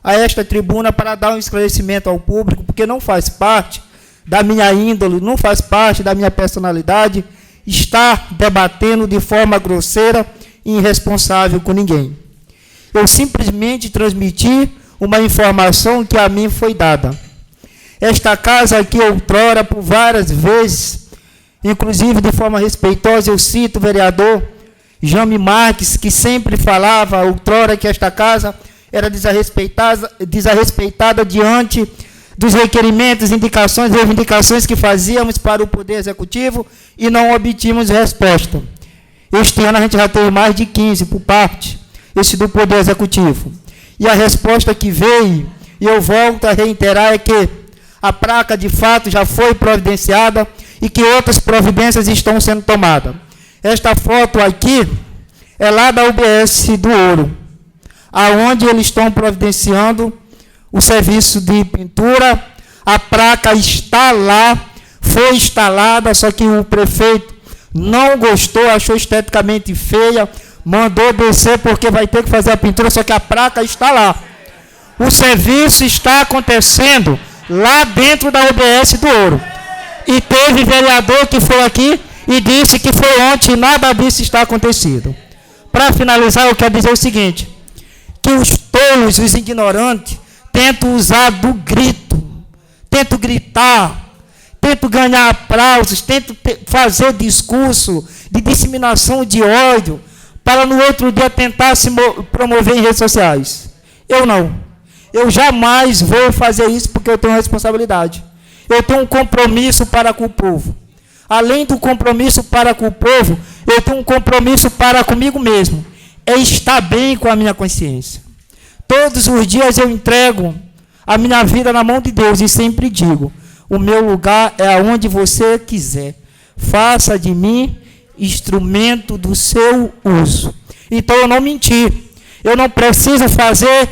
a esta tribuna para dar um esclarecimento ao público, porque não faz parte da minha índole, não faz parte da minha personalidade estar debatendo de forma grosseira e irresponsável com ninguém. Eu simplesmente transmiti uma informação que a mim foi dada. Esta casa aqui, outrora, por várias vezes, inclusive de forma respeitosa, eu cito o vereador Jame Marques, que sempre falava, outrora, que esta casa era desarrespeitada diante dos requerimentos, indicações e reivindicações que fazíamos para o Poder Executivo e não obtínhamos resposta. Este ano a gente já teve mais de 15 por parte do Poder Executivo. E a resposta que veio, e eu volto a reiterar, é que a placa de fato já foi providenciada e que outras providências estão sendo tomadas. Esta foto aqui é lá da UBS do Ouro, aonde eles estão providenciando o serviço de pintura. A placa está lá, foi instalada, só que o prefeito não gostou, achou esteticamente feia, mandou descer porque vai ter que fazer a pintura, só que a placa está lá. O serviço está acontecendo lá dentro da UBS do Ouro. E teve vereador que foi aqui e disse que foi ontem e nada disso está acontecido. Para finalizar, eu quero dizer o seguinte, que os tolos, os ignorantes, tentam usar do grito, tentam gritar, tentam ganhar aplausos, tentam fazer discurso de disseminação de ódio, para no outro dia tentar se promover em redes sociais. Eu não. Eu jamais vou fazer isso porque eu tenho responsabilidade. Eu tenho um compromisso para com o povo. Além do compromisso para com o povo, eu tenho um compromisso para comigo mesmo. É estar bem com a minha consciência. Todos os dias eu entrego a minha vida na mão de Deus e sempre digo, o meu lugar é aonde você quiser. Faça de mim instrumento do seu uso. Então eu não menti. Eu não preciso fazer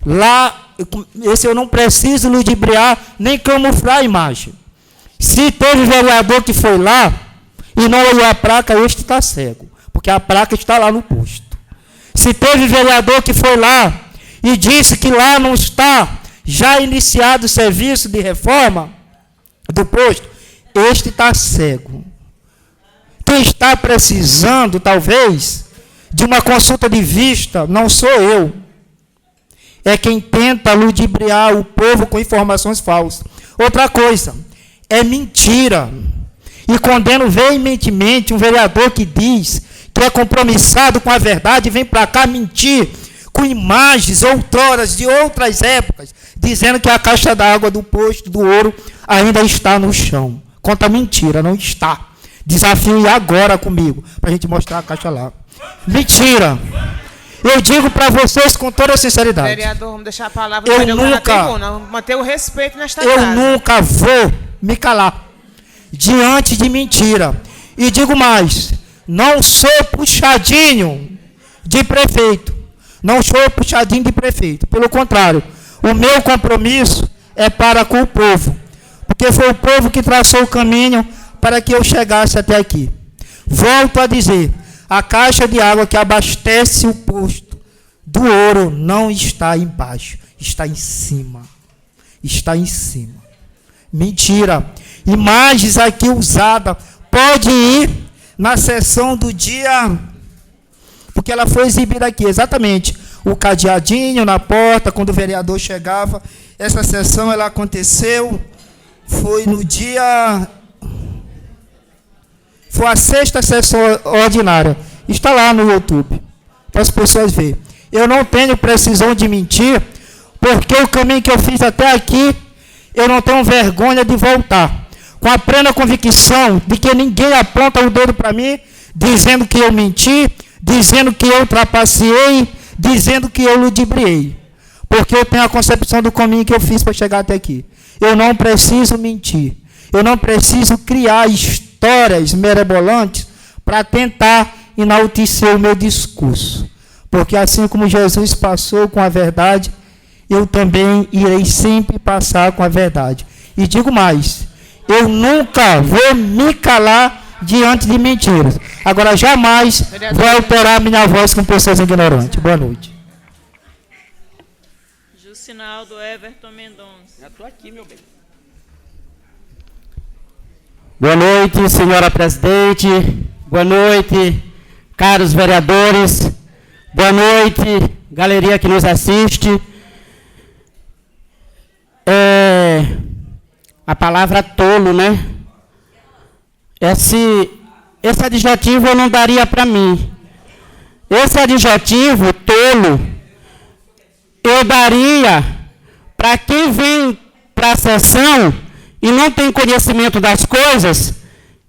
lá, eu não preciso ludibriar nem camuflar a imagem. Se teve vereador que foi lá e não olhou a placa, este está cego, porque a placa está lá no posto. Se teve vereador que foi lá e disse que lá não está já iniciado o serviço de reforma do posto, este está cego. Quem está precisando, talvez, de uma consulta de vista, não sou eu. É quem tenta ludibriar o povo com informações falsas. Outra coisa, é mentira. E condeno veementemente um vereador que diz que é compromissado com a verdade e vem para cá mentir com imagens outroras de outras épocas, dizendo que a caixa d'água do posto do ouro ainda está no chão. Conta mentira, não está. Desafio ir agora comigo, para a gente mostrar a caixa lá. Mentira. Eu digo para vocês com toda a sinceridade. Vereador, vamos deixar a palavra do vereador na tribuna. Vamos manter o respeito nesta casa. Eu nunca vou me calar diante de mentira. E digo mais, não sou puxadinho de prefeito. Não sou puxadinho de prefeito. Pelo contrário, o meu compromisso é para com o povo. Porque foi o povo que traçou o caminho para que eu chegasse até aqui. Volto a dizer, a caixa de água que abastece o posto do ouro não está embaixo, está em cima. Está em cima. Mentira. Imagens aqui usadas. Pode ir na sessão do dia, porque ela foi exibida aqui, exatamente. O cadeadinho na porta, quando o vereador chegava. Essa sessão ela aconteceu, foi no dia... Foi a 6ª sessão ordinária. Está lá no YouTube, para as pessoas verem. Eu não tenho precisão de mentir, porque o caminho que eu fiz até aqui, eu não tenho vergonha de voltar. Com a plena convicção de que ninguém aponta o dedo para mim, dizendo que eu menti, dizendo que eu trapaceei, dizendo que eu ludibriei. Porque eu tenho a concepção do caminho que eu fiz para chegar até aqui. Eu não preciso mentir. Eu não preciso criar histórias mirabolantes para tentar enaltecer o meu discurso. Porque assim como Jesus passou com a verdade, eu também irei sempre passar com a verdade. E digo mais, eu nunca vou me calar diante de mentiras. Agora, jamais vou alterar minha voz com pessoas ignorantes. Boa noite. Jucinaldo Everton Mendonça. Já estou aqui, meu bem. Boa noite, senhora presidente. Boa noite, caros vereadores. Boa noite, galeria que nos assiste. A palavra tolo, né? Esse adjetivo eu não daria para mim. Esse adjetivo, tolo, eu daria para quem vem para a sessão e não tem conhecimento das coisas,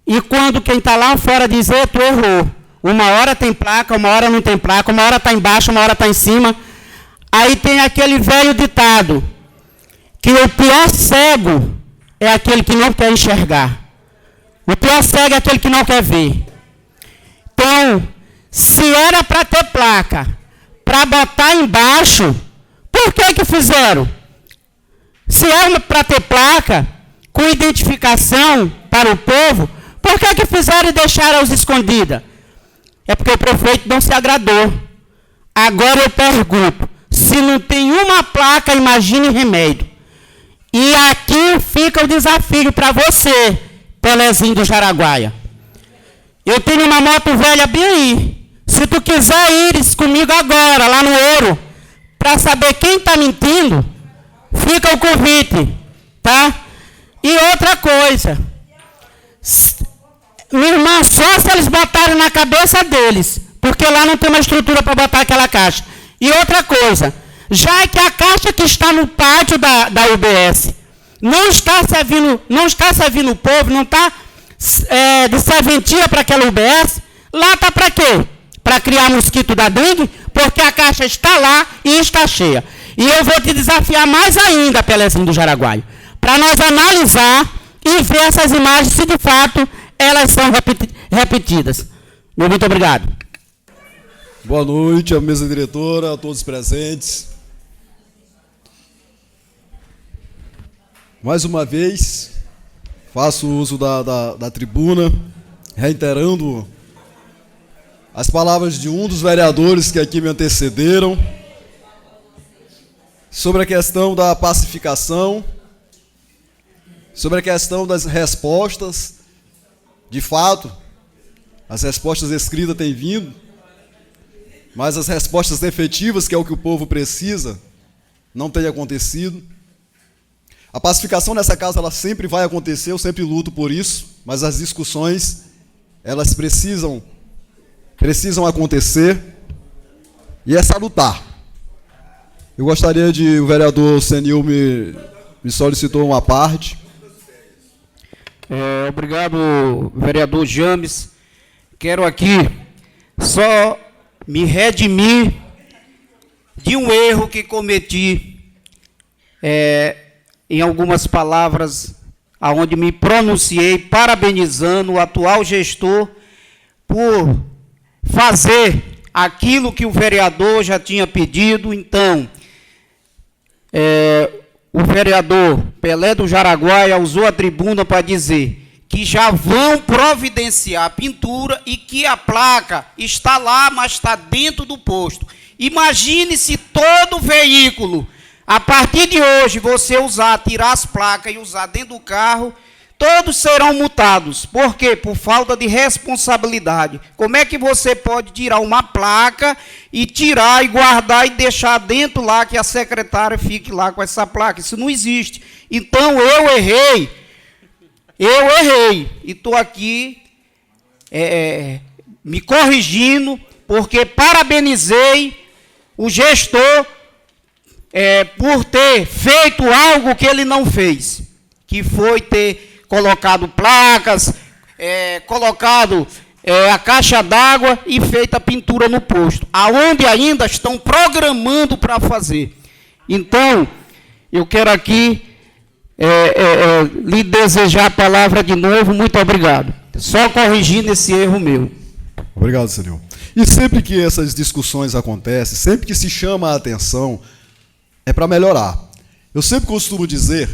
e quando quem está lá fora dizer, tu errou. Uma hora tem placa, uma hora não tem placa, uma hora está embaixo, uma hora está em cima. Aí tem aquele velho ditado, que o pior cego é aquele que não quer enxergar. O pior cego é aquele que não quer ver. Então, se era para ter placa, para botar embaixo, por que fizeram? Se era para ter placa, com identificação para o povo, por que fizeram e deixaram as escondidas? É porque o prefeito não se agradou. Agora eu pergunto, se não tem uma placa, imagine remédio. E aqui fica o desafio para você, Pelezinho do Jaraguaia. Eu tenho uma moto velha bem aí. Se tu quiser ir comigo agora, lá no Ouro, para saber quem está mentindo, fica o convite, tá? E outra coisa, minha irmã, só se eles botarem na cabeça deles, porque lá não tem uma estrutura para botar aquela caixa. E outra coisa, já que a caixa que está no pátio da UBS não está servindo o povo, não está de serventia para aquela UBS, lá está para quê? Para criar mosquito da dengue, porque a caixa está lá e está cheia. E eu vou te desafiar mais ainda, Pelezinho do Jaraguaia, para nós analisar e ver essas imagens, se de fato elas são repetidas. Muito obrigado. Boa noite, à mesa diretora, a todos presentes. Mais uma vez, faço uso da tribuna, reiterando as palavras de um dos vereadores que aqui me antecederam, sobre a questão da pacificação, sobre a questão das respostas. De fato, as respostas escritas têm vindo, mas as respostas efetivas, que é o que o povo precisa, não têm acontecido. A pacificação nessa casa ela sempre vai acontecer, eu sempre luto por isso, mas as discussões elas precisam acontecer e é salutar. Eu gostaria de, o vereador Senil me solicitou uma parte. Obrigado, vereador James. Quero aqui só me redimir de um erro que cometi em algumas palavras, aonde me pronunciei parabenizando o atual gestor por fazer aquilo que o vereador já tinha pedido. Então, o vereador Pelé do Jaraguaia usou a tribuna para dizer que já vão providenciar a pintura e que a placa está lá, mas está dentro do posto. Imagine se todo veículo, a partir de hoje, você tirar as placas e usar dentro do carro, todos serão multados. Por quê? Por falta de responsabilidade. Como é que você pode tirar uma placa e tirar e guardar e deixar dentro lá que a secretária fique lá com essa placa? Isso não existe. Então, eu errei. E estou aqui me corrigindo, porque parabenizei o gestor por ter feito algo que ele não fez, que foi ter colocado placas, colocado a caixa d'água e feito a pintura no posto, aonde ainda estão programando para fazer. Então, eu quero aqui lhe desejar a palavra de novo. Muito obrigado. Só corrigindo esse erro meu. Obrigado, senhor. E sempre que essas discussões acontecem, sempre que se chama a atenção, é para melhorar. Eu sempre costumo dizer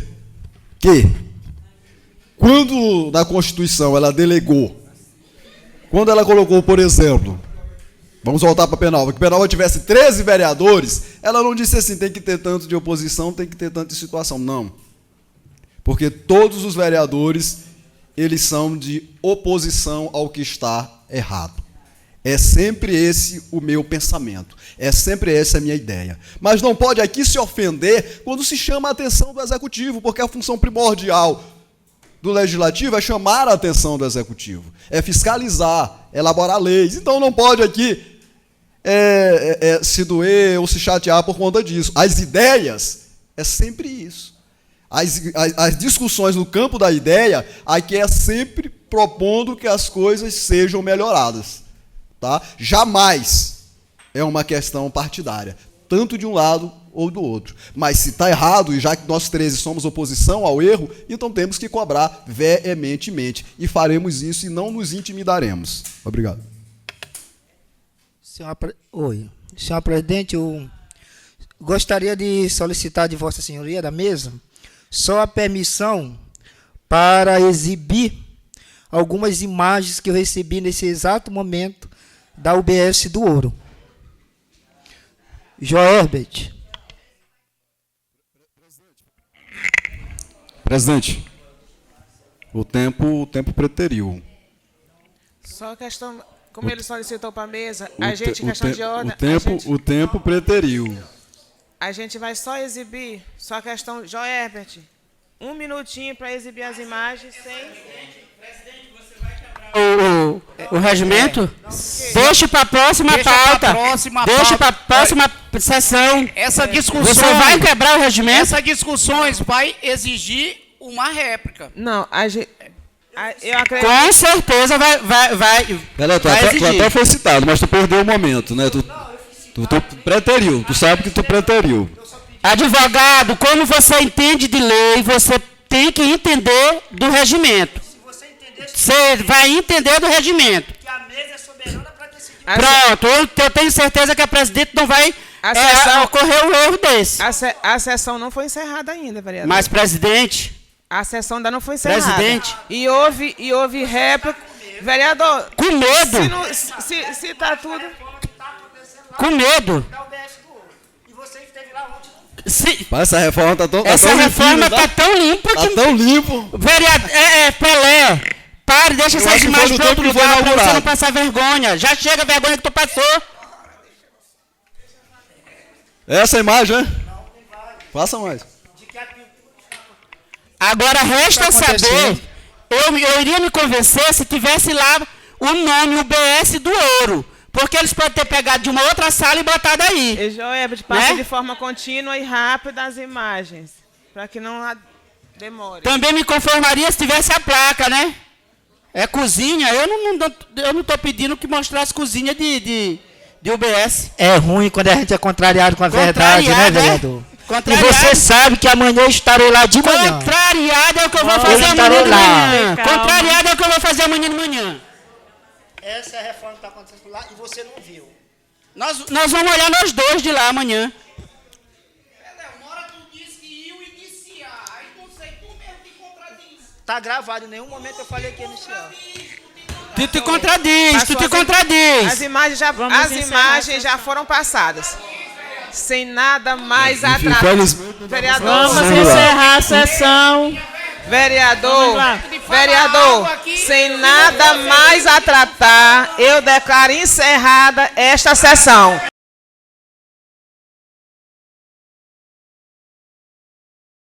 que, quando na Constituição ela delegou, quando ela colocou, por exemplo, vamos voltar para Penalva, que Penalva tivesse 13 vereadores, ela não disse assim, tem que ter tanto de oposição, tem que ter tanto de situação. Não. Porque todos os vereadores, eles são de oposição ao que está errado. É sempre esse o meu pensamento. É sempre essa a minha ideia. Mas não pode aqui se ofender quando se chama a atenção do Executivo, porque a função primordial do Legislativo é chamar a atenção do Executivo, é fiscalizar, elaborar leis. Então não pode aqui se doer ou se chatear por conta disso. As ideias é sempre isso. As discussões no campo da ideia, aqui é sempre propondo que as coisas sejam melhoradas. Tá? Jamais é uma questão partidária, tanto de um lado ou do outro. Mas se está errado, e já que nós 13 somos oposição ao erro, então temos que cobrar veementemente. E faremos isso e não nos intimidaremos. Obrigado. Senhor presidente, eu gostaria de solicitar de Vossa Senhoria da mesa só a permissão para exibir algumas imagens que eu recebi nesse exato momento da UBS do Ouro. Joerbert. Presidente, o tempo preteriu. Só questão, como ele solicitou para a mesa, a gente, questão de ordem... O tempo preteriu. A gente vai só exibir, só questão... Joerbert, 1 minutinho para exibir as imagens sem... Presidente, você vai quebrar o regimento? Deixa para a próxima pauta. Deixa para a próxima sessão. Essa discussão... Você vai quebrar o regimento? Essas discussões vai exigir uma réplica. Não, eu acredito... Com certeza vai Tu até foi citado, mas tu perdeu o momento, né? Tu preteriu, tu sabe que tu preteriu. Advogado, quando você entende de lei, você tem que entender do regimento. Você vai entender do regimento. Que a mesa é soberana para decidir. Pronto, eu tenho certeza que a presidente não vai ocorrer um erro desse. A sessão não foi encerrada ainda, vereador. Mas, presidente... A sessão ainda não foi encerrada. Presidente... E houve réplica... Vereador... Com medo. Se está tudo... Com medo. Essa reforma está tão limpa que... Está tão limpo. Vereador... Pelé... Pare, deixa essas imagens para outro lugar para você não passar vergonha. Já chega a vergonha que tu passou. Essa imagem, né? Passa mais. Agora resta saber, eu iria me convencer se tivesse lá o nome UBS do Ouro, porque eles podem ter pegado de uma outra sala e botado aí. E Joelbert, passa de forma contínua e rápida as imagens, para que não demore. Também me conformaria se tivesse a placa, né? É cozinha, eu não estou pedindo que mostrasse cozinha de UBS. É ruim quando a gente é contrariado com a verdade, né, vereador? E você sabe que amanhã eu estarei lá de manhã. Contrariado é o que eu vou fazer amanhã de manhã. Contrariado é o que eu vou fazer amanhã de manhã. Essa é a reforma que está acontecendo lá e você não viu. Nós vamos olhar nós dois de lá amanhã. Tá gravado, em nenhum momento eu falei que ia iniciar. Tu te contradiz. As imagens já foram passadas. Sem nada mais atrasar. Vereador, vamos encerrar a sessão. Vereador, sem nada mais a tratar, eu declaro encerrada esta sessão.